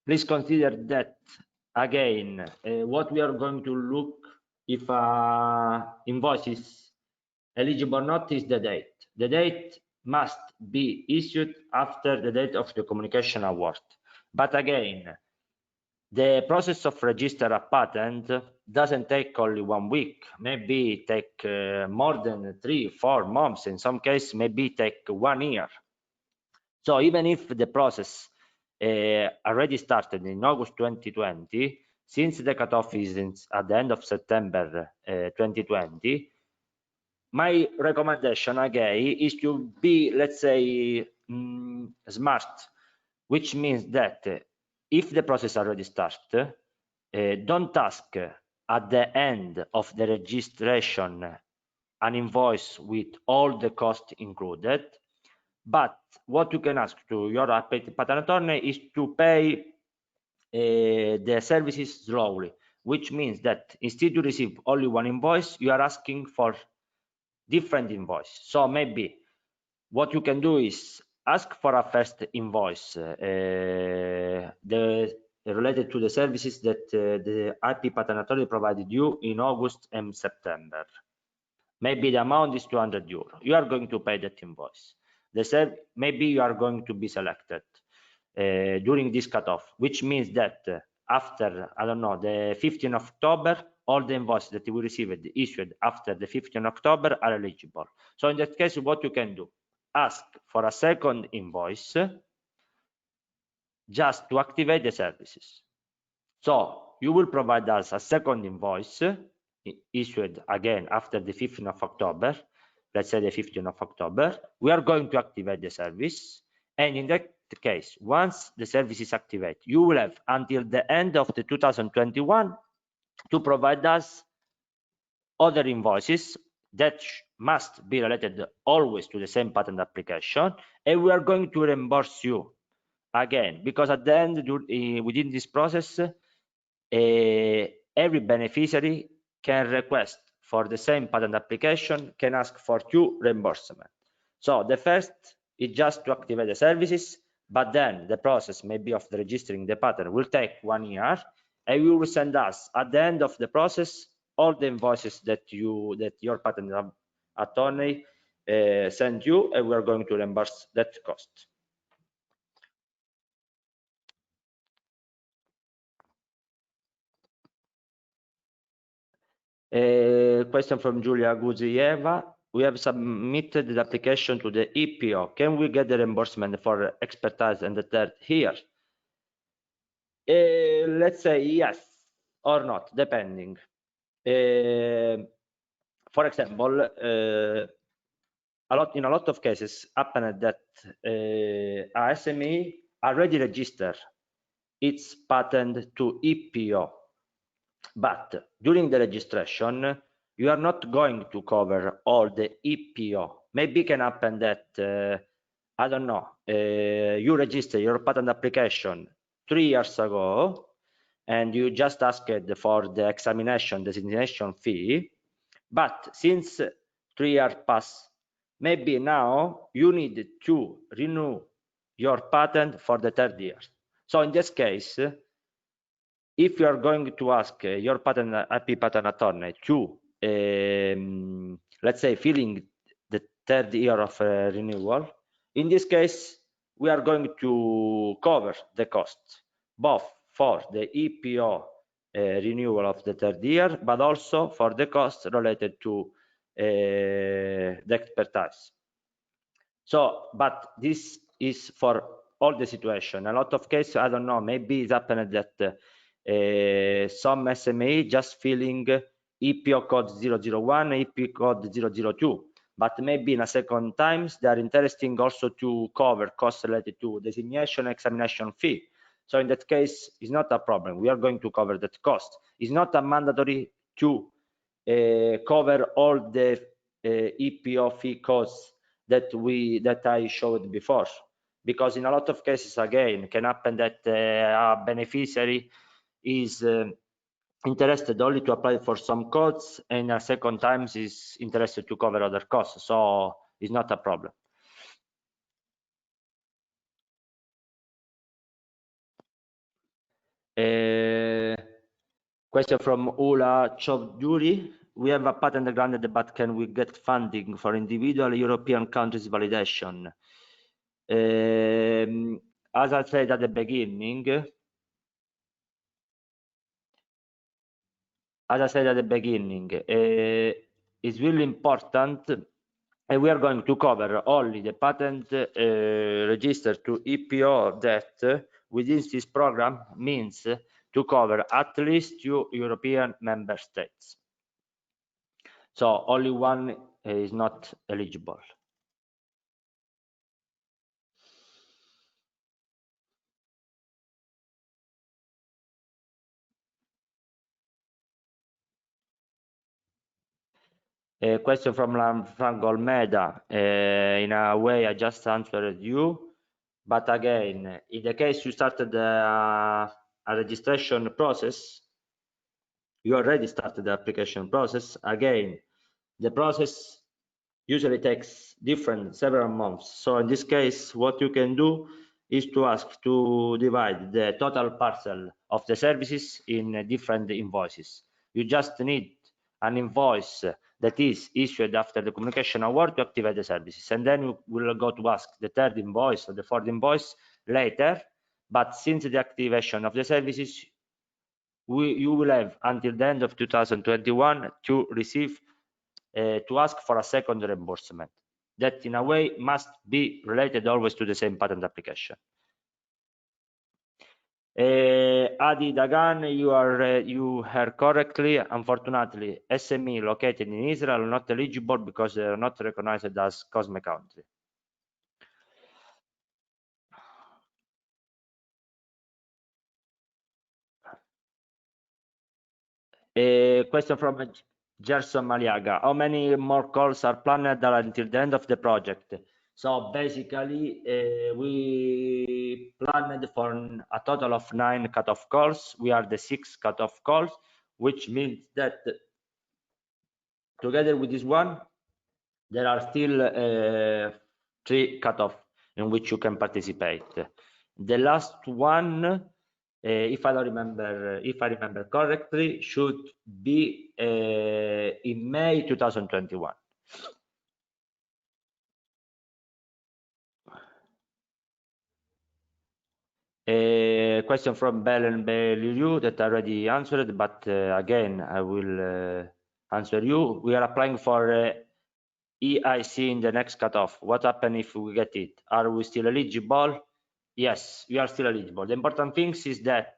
please consider that again, what we are going to look if invoice is eligible or not is the date. The date must be issued after the date of the communication award. But again, the process of register a patent doesn't take only 1 week, maybe take more than 3-4 months, in some cases maybe take 1 year. So even if the process already started in August 2020, since the cutoff is at the end of September 2020, my recommendation again is to be, let's say, smart, which means that if the process already started, don't ask at the end of the registration an invoice with all the costs included. But what you can ask to your patent attorney is to pay the services slowly, which means that instead to receive only 1 invoice, you are asking for different invoice. So maybe what you can do is ask for a first invoice, the related to the services that the IP patent attorney provided you in August and September. Maybe the amount is 200 euro. You are going to pay that invoice. Maybe you are going to be selected during this cutoff, which means that after, I don't know, the 15th of October, all the invoices that you received issued after the 15th of October are eligible. So in that case, what you can do, ask for a second invoice just to activate the services. So you will provide us a second invoice issued again after the 15th of October, let's say the 15th of October. We are going to activate the service, and in that case, once the service is activated, you will have until the end of the 2021 to provide us other invoices that must be related always to the same patent application, and we are going to reimburse you again, because at the end, within this process, every beneficiary can request for the same patent application, can ask for 2 reimbursement. So the first is just to activate the services, but then the process maybe of the registering the patent will take 1 year, and you will send us at the end of the process all the invoices that your patent attorney sent you, and we are going to reimburse that cost. Question from Julia Guzieva. We have submitted the application to the EPO. Can we get the reimbursement for expertise and the third year? Let's say yes or not, depending. For example, in a lot of cases happened that a SME already registered its patent to EPO, but during the registration you are not going to cover all the EPO. Maybe it can happen that I don't know, you register your patent application 3 years ago and you just asked for the examination designation fee, but since 3 years pass, maybe now you need to renew your patent for the 3rd year. So in this case, if you are going to ask your IP patent attorney to, let's say, filling the 3rd year of renewal, in this case, we are going to cover the cost, both for the EPO renewal of the 3rd year, but also for the cost related to the expertise. So, but this is for all the situation. A lot of cases, I don't know, maybe it's happened that some SME just filling EPO code 001, EP code 002, but maybe in a second times they are interesting also to cover costs related to designation examination fee. So in that case, it's not a problem. We are going to cover that cost. It's not a mandatory to cover all the EPO fee costs that I showed before, because in a lot of cases, again, can happen that a beneficiary is interested only to apply for some costs, and a second time is interested to cover other costs, so it's not a problem. Question from Ula Chaudhuri. We have a patent granted, but can we get funding for individual European countries validation? As I said at the beginning, it's really important, and we are going to cover only the patent registered to EPO that within this program means to cover at least 2 European member states. So only one is not eligible. A question from Franco Olmeda. In a way, I just answered you, but again, in the case you started a registration process, you already started the application process. Again, the process usually takes several months. So in this case, what you can do is to ask to divide the total parcel of the services in different invoices. You just need an invoice that is issued after the communication award to activate the services, and then you will go to ask the third invoice or the fourth invoice later. But since the activation of the services, you will have until the end of 2021 to receive to ask for a second reimbursement that in a way must be related always to the same patent application. Adi Dagan, you heard correctly. Unfortunately, SME located in Israel are not eligible because they are not recognized as COSME country. A question from Gerson Maliaga. How many more calls are planned until the end of the project? So basically, we planned for a total of 9 cutoff calls. We are the 6th cutoff calls, which means that together with this one, there are still 3 cutoff in which you can participate. The last one, if I remember correctly, should be in May 2021. A question from Belen Beliu that I already answered, but again, I will answer you. We are applying for EIC in the next cutoff. What happens if we get it? Are we still eligible? Yes, we are still eligible. The important thing is that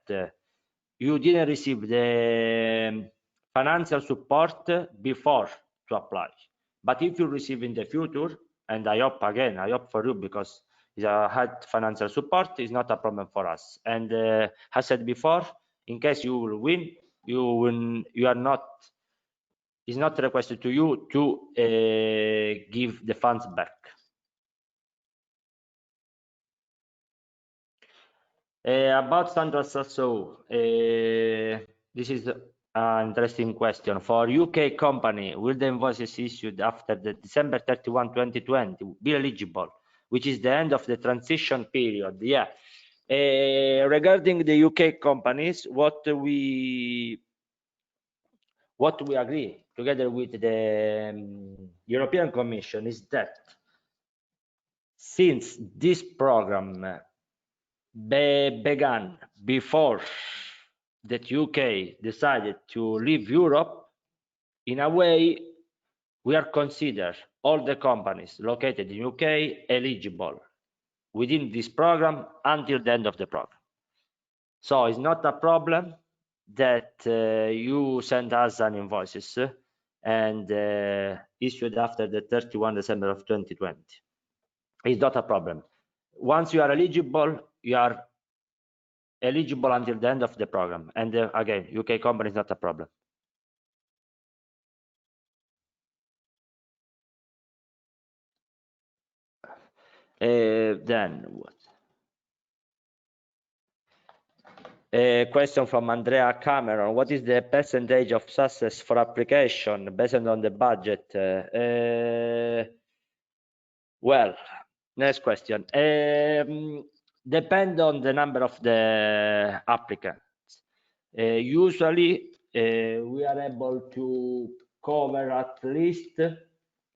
you didn't receive the financial support before to apply. But if you receive in the future, and I hope for you, because it's a had financial support, is not a problem for us. And as said before, in case you will win, you are not. It's not requested to you to give the funds back. About Standard Sasso, this is an interesting question. For UK company, will the invoices issued after the December 31, 2020 be eligible, which is the end of the transition period? Yeah. Regarding the UK companies, what we agree together with the European Commission is that since this program began before that UK decided to leave Europe, in a way we are considered all the companies located in UK eligible within this program until the end of the program. So it's not a problem that you send us an invoices and issued after the 31 December of 2020. It's not a problem. Once you are eligible until the end of the program. And again, UK company is not a problem. Then what? A question from Andrea Cameron. What is the percentage of success for application based on the budget? Well, next question. Depend on the number of the applicants. Usually, we are able to cover at least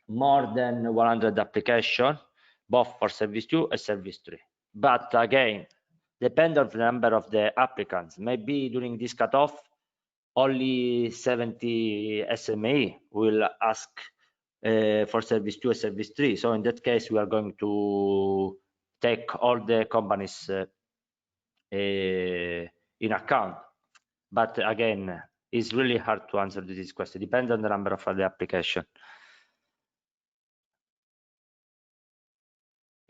more than 100 applications, both for Service 2 and Service 3. But again, depend on the number of the applicants. Maybe during this cutoff, only 70 SME will ask for Service 2 and Service 3. So in that case, we are going to take all the companies in account. But again, it's really hard to answer this question. Depends on the number of the application.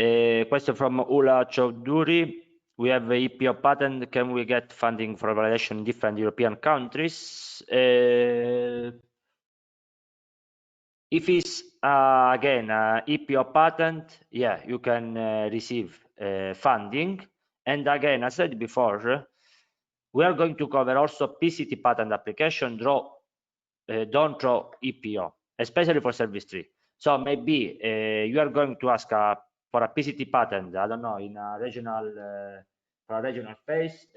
A question from Ula Chaudhuri. We have a EPO patent. Can we get funding for validation in different European countries? If it's again EPO patent, yeah, you can receive funding. And again, as I said before, we are going to cover also PCT patent application. Don't draw EPO, especially for Service 3. So maybe you are going to ask a for a PCT patent, I don't know, in a regional for a regional phase,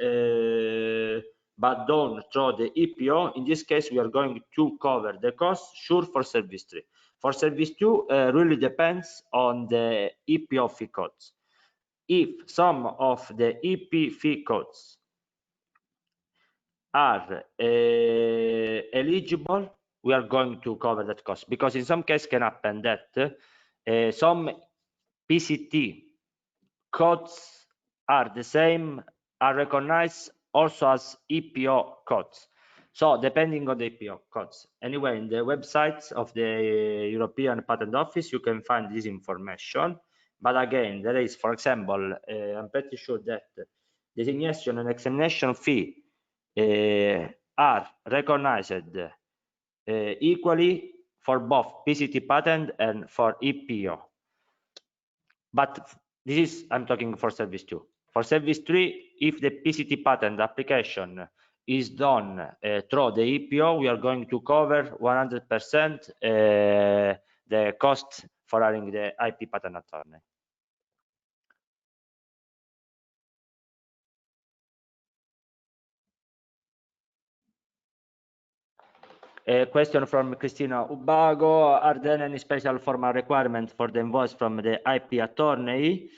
but done through the EPO. In this case, we are going to cover the cost, sure, for service 3. For service 2, really depends on the EPO fee codes. If some of the EP fee codes are eligible, we are going to cover that cost, because in some cases can happen that some PCT codes are the same, are recognized also as EPO codes. So depending on the EPO codes. Anyway, in the websites of the European Patent Office, you can find this information. But again, there is, for example, I'm pretty sure that designation and examination fee are recognized equally for both PCT patent and for EPO. But this is, I'm talking for service 2. For service 3, if the PCT patent application is done through the EPO, we are going to cover 100% the cost for hiring the IP patent attorney. A question from Cristina Ubago: are there any special formal requirements for the invoice from the IP attorney?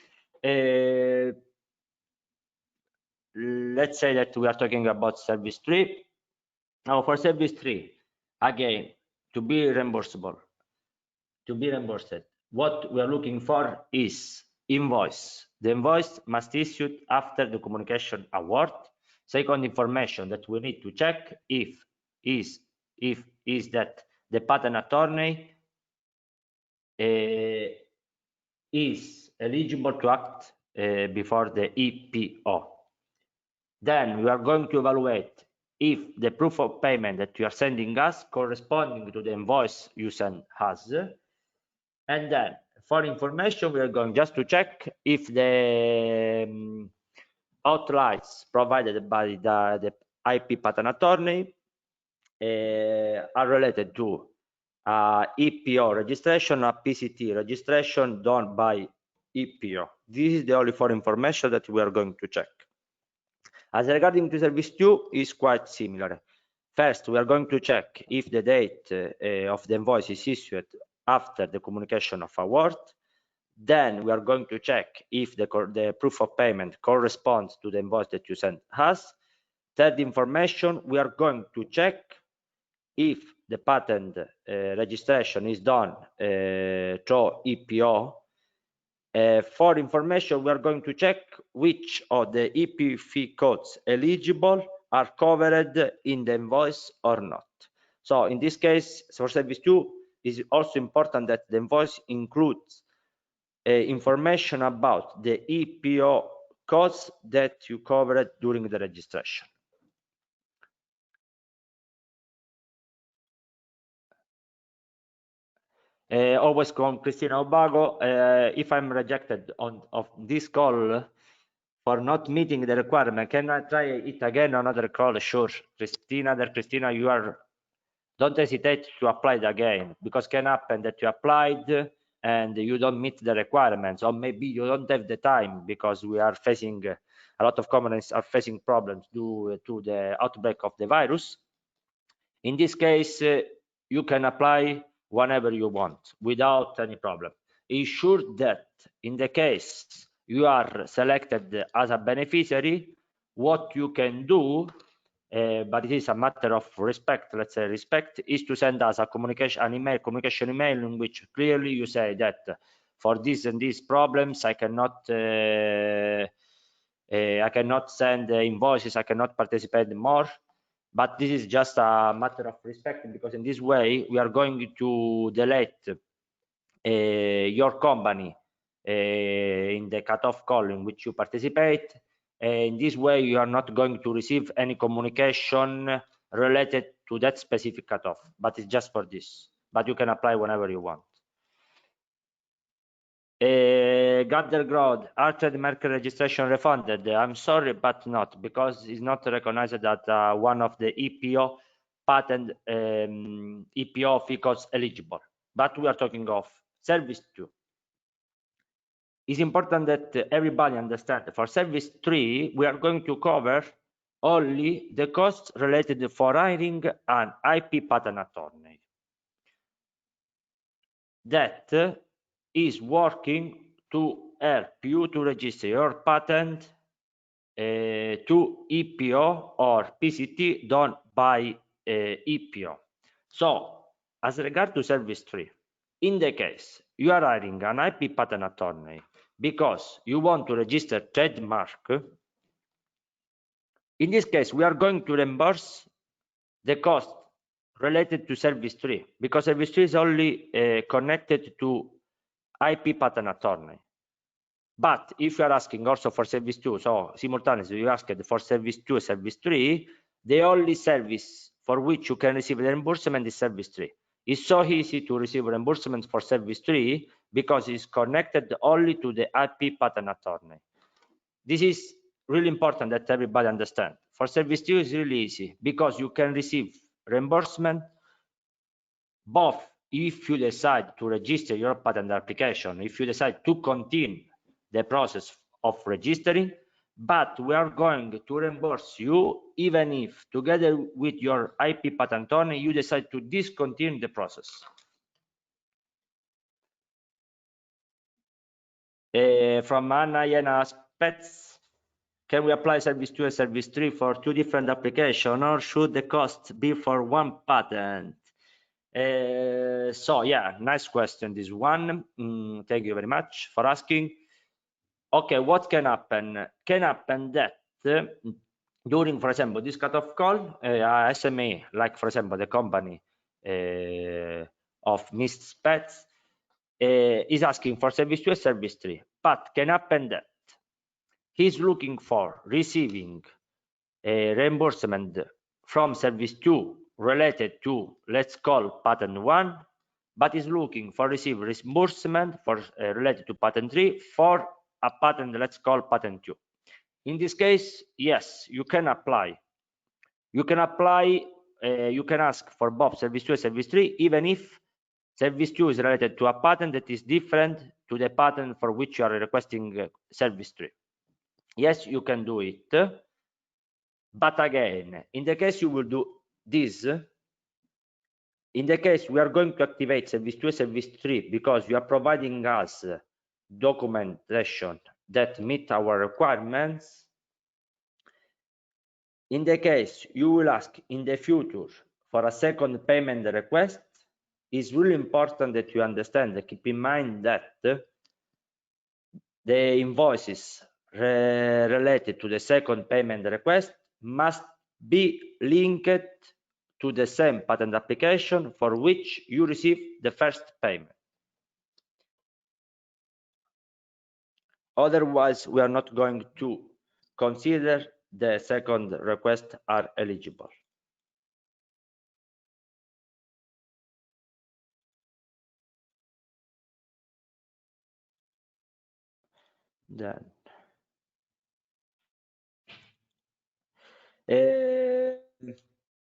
Let's say that we are talking about service 3. Now, for service 3, again, to be reimbursable, what we are looking for is invoice. The invoice must issue after the communication award. Second information that we need to check is that the patent attorney is eligible to act before the EPO. Then we are going to evaluate if the proof of payment that you are sending us corresponding to the invoice you send us. And then for information, we are going just to check if the outlines provided by the IP patent attorney are related to EPO registration, a PCT registration done by EPO. This is the only for information that we are going to check. As regarding to service 2, is quite similar. First, we are going to check if the date of the invoice is issued after the communication of award. Then we are going to check if the proof of payment corresponds to the invoice that you sent us. Third information, we are going to check if the patent registration is done through EPO. For information, we are going to check which of the EP fee codes eligible are covered in the invoice or not. So in this case, for service 2, it's also important that the invoice includes information about the EPO codes that you covered during the registration. Always from Cristina Ubago: if I'm rejected of this call for not meeting the requirement, can I try it again on another call? Sure, Cristina, don't hesitate to apply it again, because can happen that you applied and you don't meet the requirements, or maybe you don't have the time, because we are facing a lot of companies are facing problems due to the outbreak of the virus. In this case, you can apply whenever you want without any problem. Ensure that in the case you are selected as a beneficiary, what you can do, but it is a matter of respect, let's say respect, is to send us a communication email in which clearly you say that for this and these problems I cannot send invoices, I cannot participate more. But this is just a matter of respect, because in this way we are going to delete your company in the cutoff call in which you participate. In this way you are not going to receive any communication related to that specific cutoff, but it's just for this. But you can apply whenever you want. Gattergrod: are trademark registration refunded? I'm sorry, but not, because it's not recognized that one of the EPO patent EPO fee codes eligible. But we are talking of service 2. it's important that everybody understand for service 3, we are going to cover only the costs related for hiring an IP patent attorney that is working to help you to register your patent to EPO or PCT done by EPO. So, as regard to service 3, in the case you are hiring an IP patent attorney because you want to register trademark, in this case we are going to reimburse the cost related to service 3 because service 3 is only connected to IP patent attorney. But if you are asking also for service 2, so simultaneously you asked for service 2 and service 3, the only service for which you can receive the reimbursement is service 3. It's so easy to receive reimbursement for service 3 because it's connected only to the IP patent attorney. This is really important that everybody understand. For service 2 is really easy because you can receive reimbursement both if you decide to register your patent application, if you decide to continue the process of registering, but we are going to reimburse you even if together with your IP patent attorney you decide to discontinue the process. From Anna Jena aspects, can we apply service 2 and service 3 for 2 different applications, or should the cost be for one patent? So yeah, nice question this one. Thank you very much for asking. Okay, what can happen? Can happen that during, for example, this cutoff call, SME, like for example the company of Mr. Spets, is asking for service 2 and service 3, but can happen that he's looking for receiving a reimbursement from service 2 related to, let's call patent 1, but is looking for receive reimbursement for related to patent 3 for a patent, let's call patent 2. In this case, yes, you can apply. You can ask for both service 2 and service 3, even if service 2 is related to a patent that is different to the patent for which you are requesting service 3. Yes, you can do it. But again, in the case you will do this, in the case we are going to activate service 2 and service 3 because you are providing us documentation that meet our requirements, in the case you will ask in the future for a second payment request, it's really important that you understand, that keep in mind that the invoices related to the second payment request must be linked to the same patent application for which you receive the first payment. Otherwise, we are not going to consider the second request are eligible. Then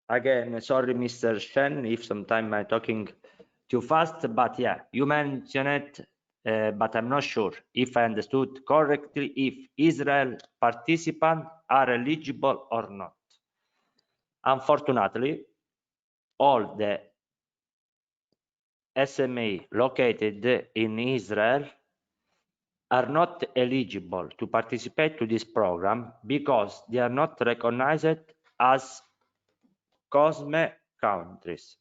again, sorry, Mr. Shen, if sometime I'm talking too fast, but yeah, you mentioned it, but I'm not sure if I understood correctly if Israel participants are eligible or not. Unfortunately, all the SME located in Israel are not eligible to participate to this program because they are not recognized as COSME countries.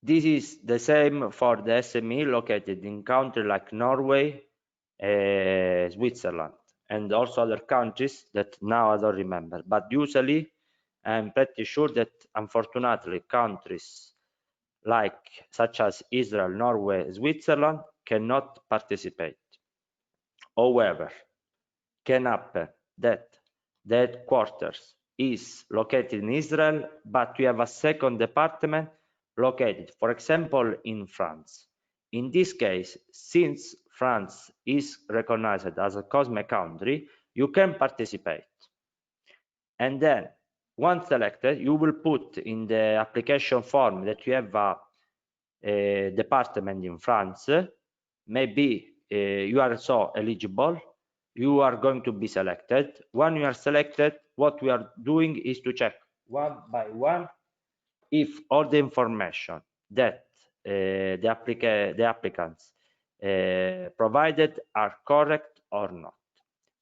This is the same for the SME located in countries like Norway, Switzerland, and also other countries that now I don't remember. But usually, I'm pretty sure that unfortunately countries like such as Israel, Norway, Switzerland cannot participate. However, can happen that the headquarters is located in Israel, but we have a second department located, for example, in France. In this case, since France is recognized as a COSME country, you can participate. And then, once selected, you will put in the application form that you have a department in France, maybe you are so eligible, you are going to be selected. When you are selected, what we are doing is to check one by one if all the information that the applicants provided are correct or not.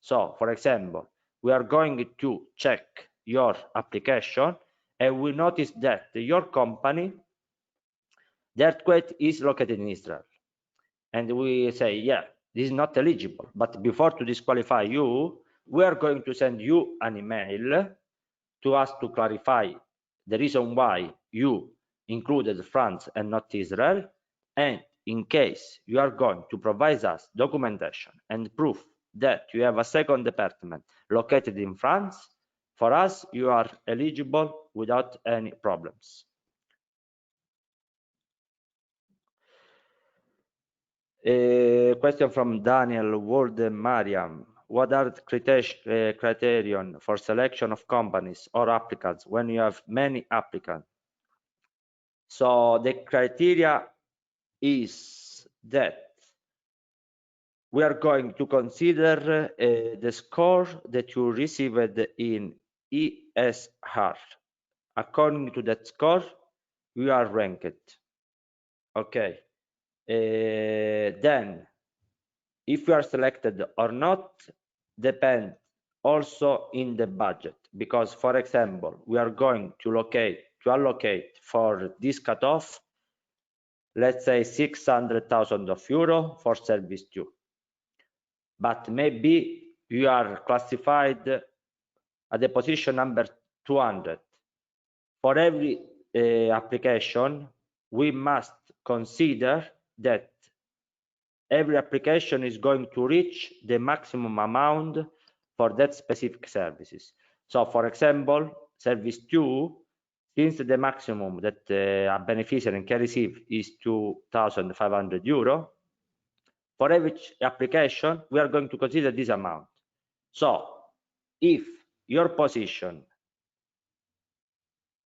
So, for example, we are going to check your application and we notice that your company, the earthquake is located in Israel. And we say, yeah, this is not eligible. But before to disqualify you, we are going to send you an email to us to clarify the reason why you included France and not Israel. And in case you are going to provide us documentation and proof that you have a second department located in France, for us, you are eligible without any problems. A question from Daniel Walden Mariam. What are the criterion for selection of companies or applicants when you have many applicants? So the criteria is that we are going to consider the score that you received in ESR. According to that score, you are ranked. Okay. Then, if you are selected or not, depends also in the budget. Because, for example, we are going to allocate for this cutoff, let's say 600,000 euro for service 2. But maybe you are classified at the position number 200. For every application, we must consider that every application is going to reach the maximum amount for that specific services. So, for example, service 2, since the maximum that a beneficiary can receive is 2,500 euro, for every application, we are going to consider this amount. So, if your position,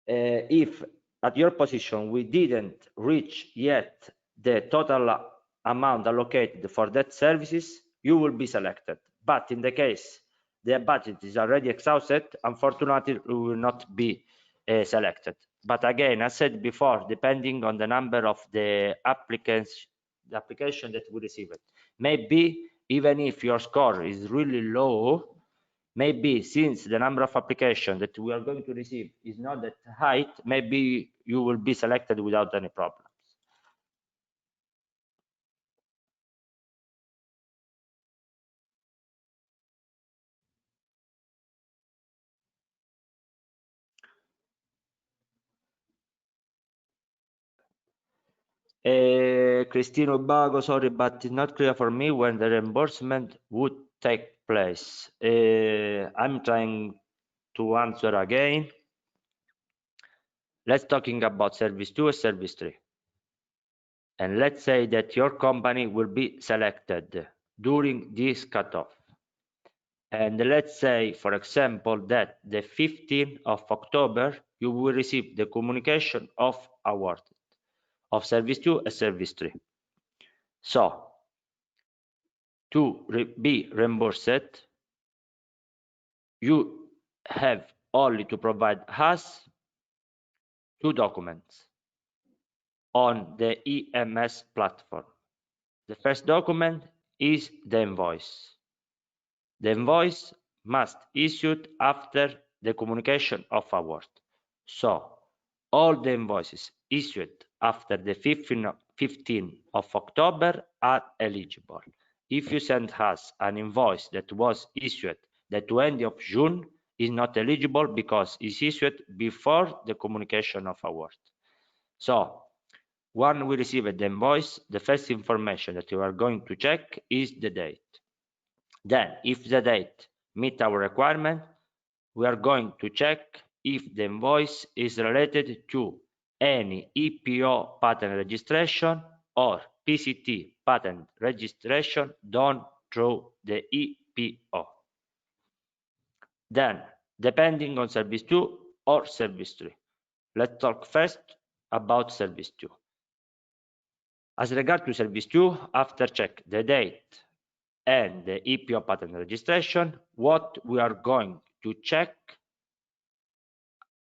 if at your position we didn't reach yet the total amount allocated for that services, you will be selected. But in the case the budget is already exhausted, unfortunately, we will not be selected. But again, as said before, depending on the number of the applicants, the application that we received, maybe even if your score is really low, maybe since the number of applications that we are going to receive is not that high, maybe you will be selected without any problems. Cristino Bago, sorry, but it's not clear for me when the reimbursement would take place. I'm trying to answer again. Let's talking about service 2 and service 3. And let's say that your company will be selected during this cutoff. And let's say, for example, that the 15th of October, you will receive the communication of award of service 2 and service 3. So, to be reimbursed, you have only to provide us 2 documents on the EMS platform. The first document is the invoice. The invoice must issued after the communication of award. So, all the invoices issued after the 15th of October are eligible. If you send us an invoice that was issued the 20th of June, is not eligible because it's issued before the communication of award. So, when we receive the invoice, the first information that you are going to check is the date. Then, if the date meets our requirement, we are going to check if the invoice is related to any EPO patent registration or PCT patent registration done through the EPO. Then, depending on service 2 or service 3. Let's talk first about service 2. As regard to service 2, after check the date and the EPO patent registration, what we are going to check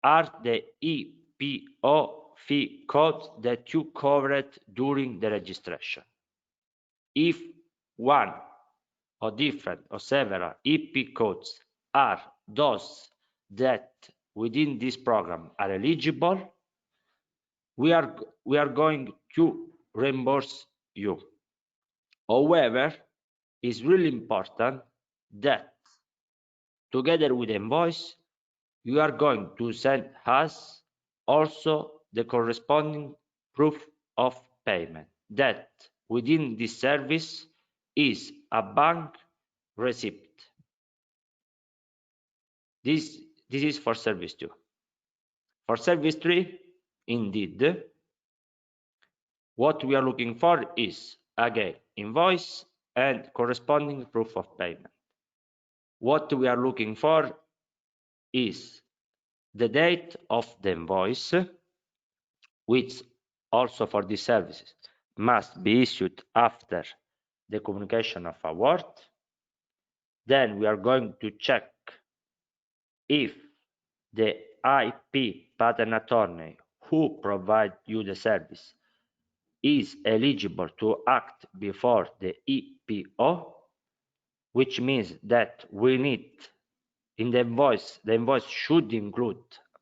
are the EPO fee codes that you covered during the registration. If one or different or several EP codes are those that within this program are eligible, we are going to reimburse you. However, it's really important that together with the invoice, you are going to send us also the corresponding proof of payment that within this service is a bank receipt. This is for service 2. For service 3, indeed, what we are looking for is, again, invoice and corresponding proof of payment. What we are looking for is the date of the invoice, which also for these services must be issued after the communication of award. Then we are going to check if the IP patent attorney who provides you the service is eligible to act before the EPO, which means that we need in the invoice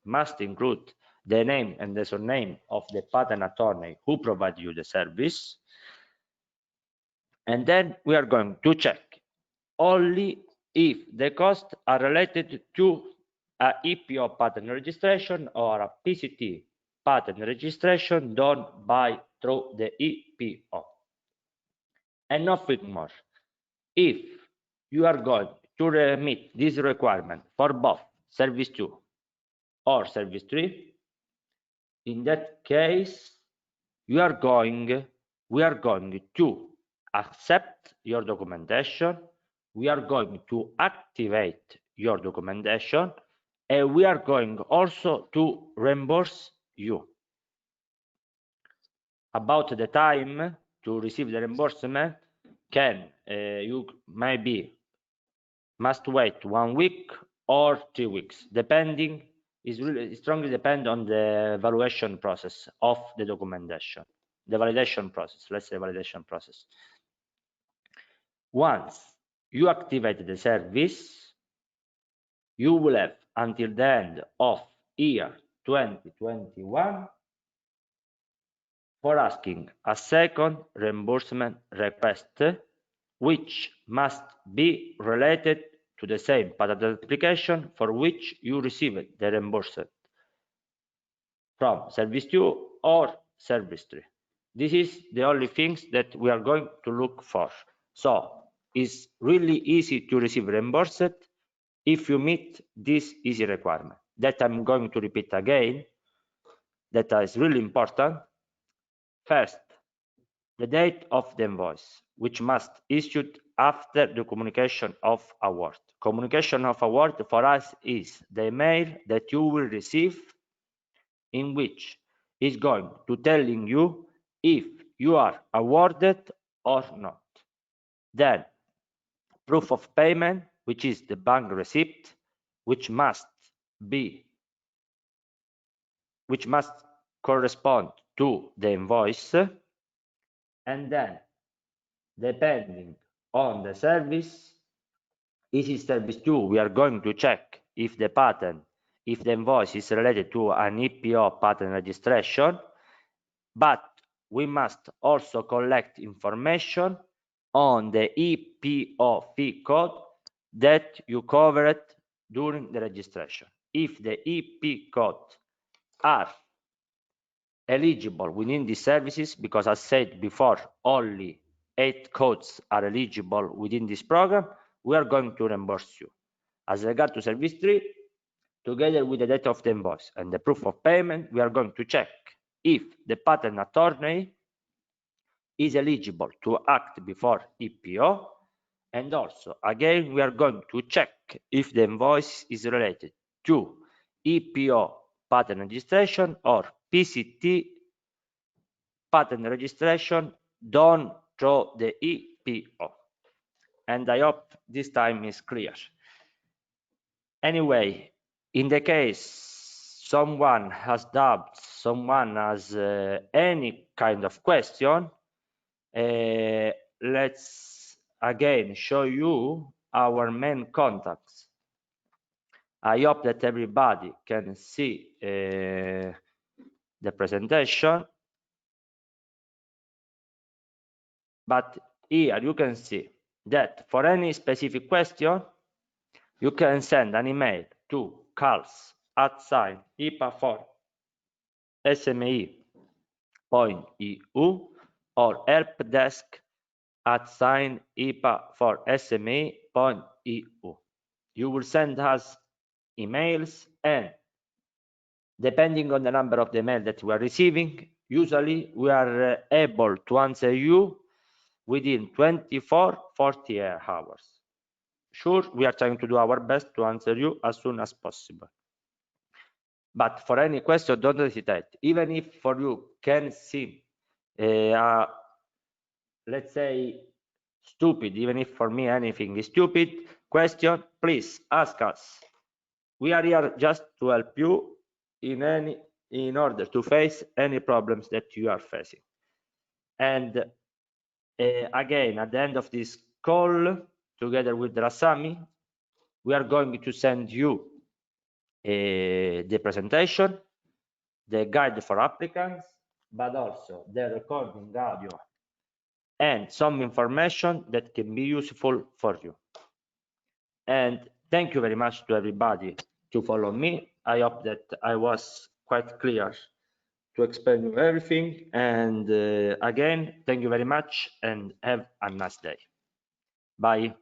must include the name and the surname of the patent attorney who provides you the service. And then we are going to check only if the costs are related to a EPO patent registration or a PCT patent registration done through the EPO. And nothing more. If you are going to meet this requirement for both service 2 or service 3, in that case, we are going to accept your documentation, we are going to activate your documentation, and we are going also to reimburse you. About the time to receive the reimbursement, you maybe must wait 1 week or 3 weeks, depending. It really strongly depend on the evaluation process of the documentation, the validation process. Let's say validation process. Once you activate the service, you will have until the end of year 2021 for asking a second reimbursement request, which must be related to the same patent application for which you received the reimbursement from service 2 or service 3. This is the only things that we are going to look for. So it's really easy to receive reimbursement if you meet this easy requirement. That I'm going to repeat again, that is really important. First, the date of the invoice, which must issued after the communication of award. Communication of award for us is the email that you will receive in which is going to telling you if you are awarded or not. Then proof of payment, which is the bank receipt, which must correspond to the invoice. And then depending on the service, if it's service 2, we are going to check if the invoice is related to an EPO patent registration, but we must also collect information on the EPO fee code that you covered during the registration. If the EP codes are eligible within these services, because as said before, only 8 codes are eligible within this program, we are going to reimburse you. As regard to service 3, together with the date of the invoice and the proof of payment, we are going to check if the patent attorney is eligible to act before EPO, and also, again, we are going to check if the invoice is related to EPO patent registration or PCT patent registration don't throw the EPO. And I hope this time is clear. Anyway, in the case someone has doubts, someone has any kind of question, let's again show you our main contacts. I hope that everybody can see the presentation. But here you can see that for any specific question, you can send an email to calls@IPA4SME.eu or helpdesk@IPA4SME.eu. You will send us emails, and depending on the number of the mail that we are receiving, usually we are able to answer you within 24-48 hours. Sure, we are trying to do our best to answer you as soon as possible. But for any question, don't hesitate. Even if for you can seem, let's say, stupid, even if for me anything is stupid question, please ask us. We are here just to help you in order to face any problems that you are facing. And again, at the end of this call, together with Rasami, we are going to send you the presentation, the guide for applicants, but also the recording audio and some information that can be useful for you. And thank you very much to everybody to follow me. I hope that I was quite clear to explain you everything. And again, thank you very much and have a nice day. Bye.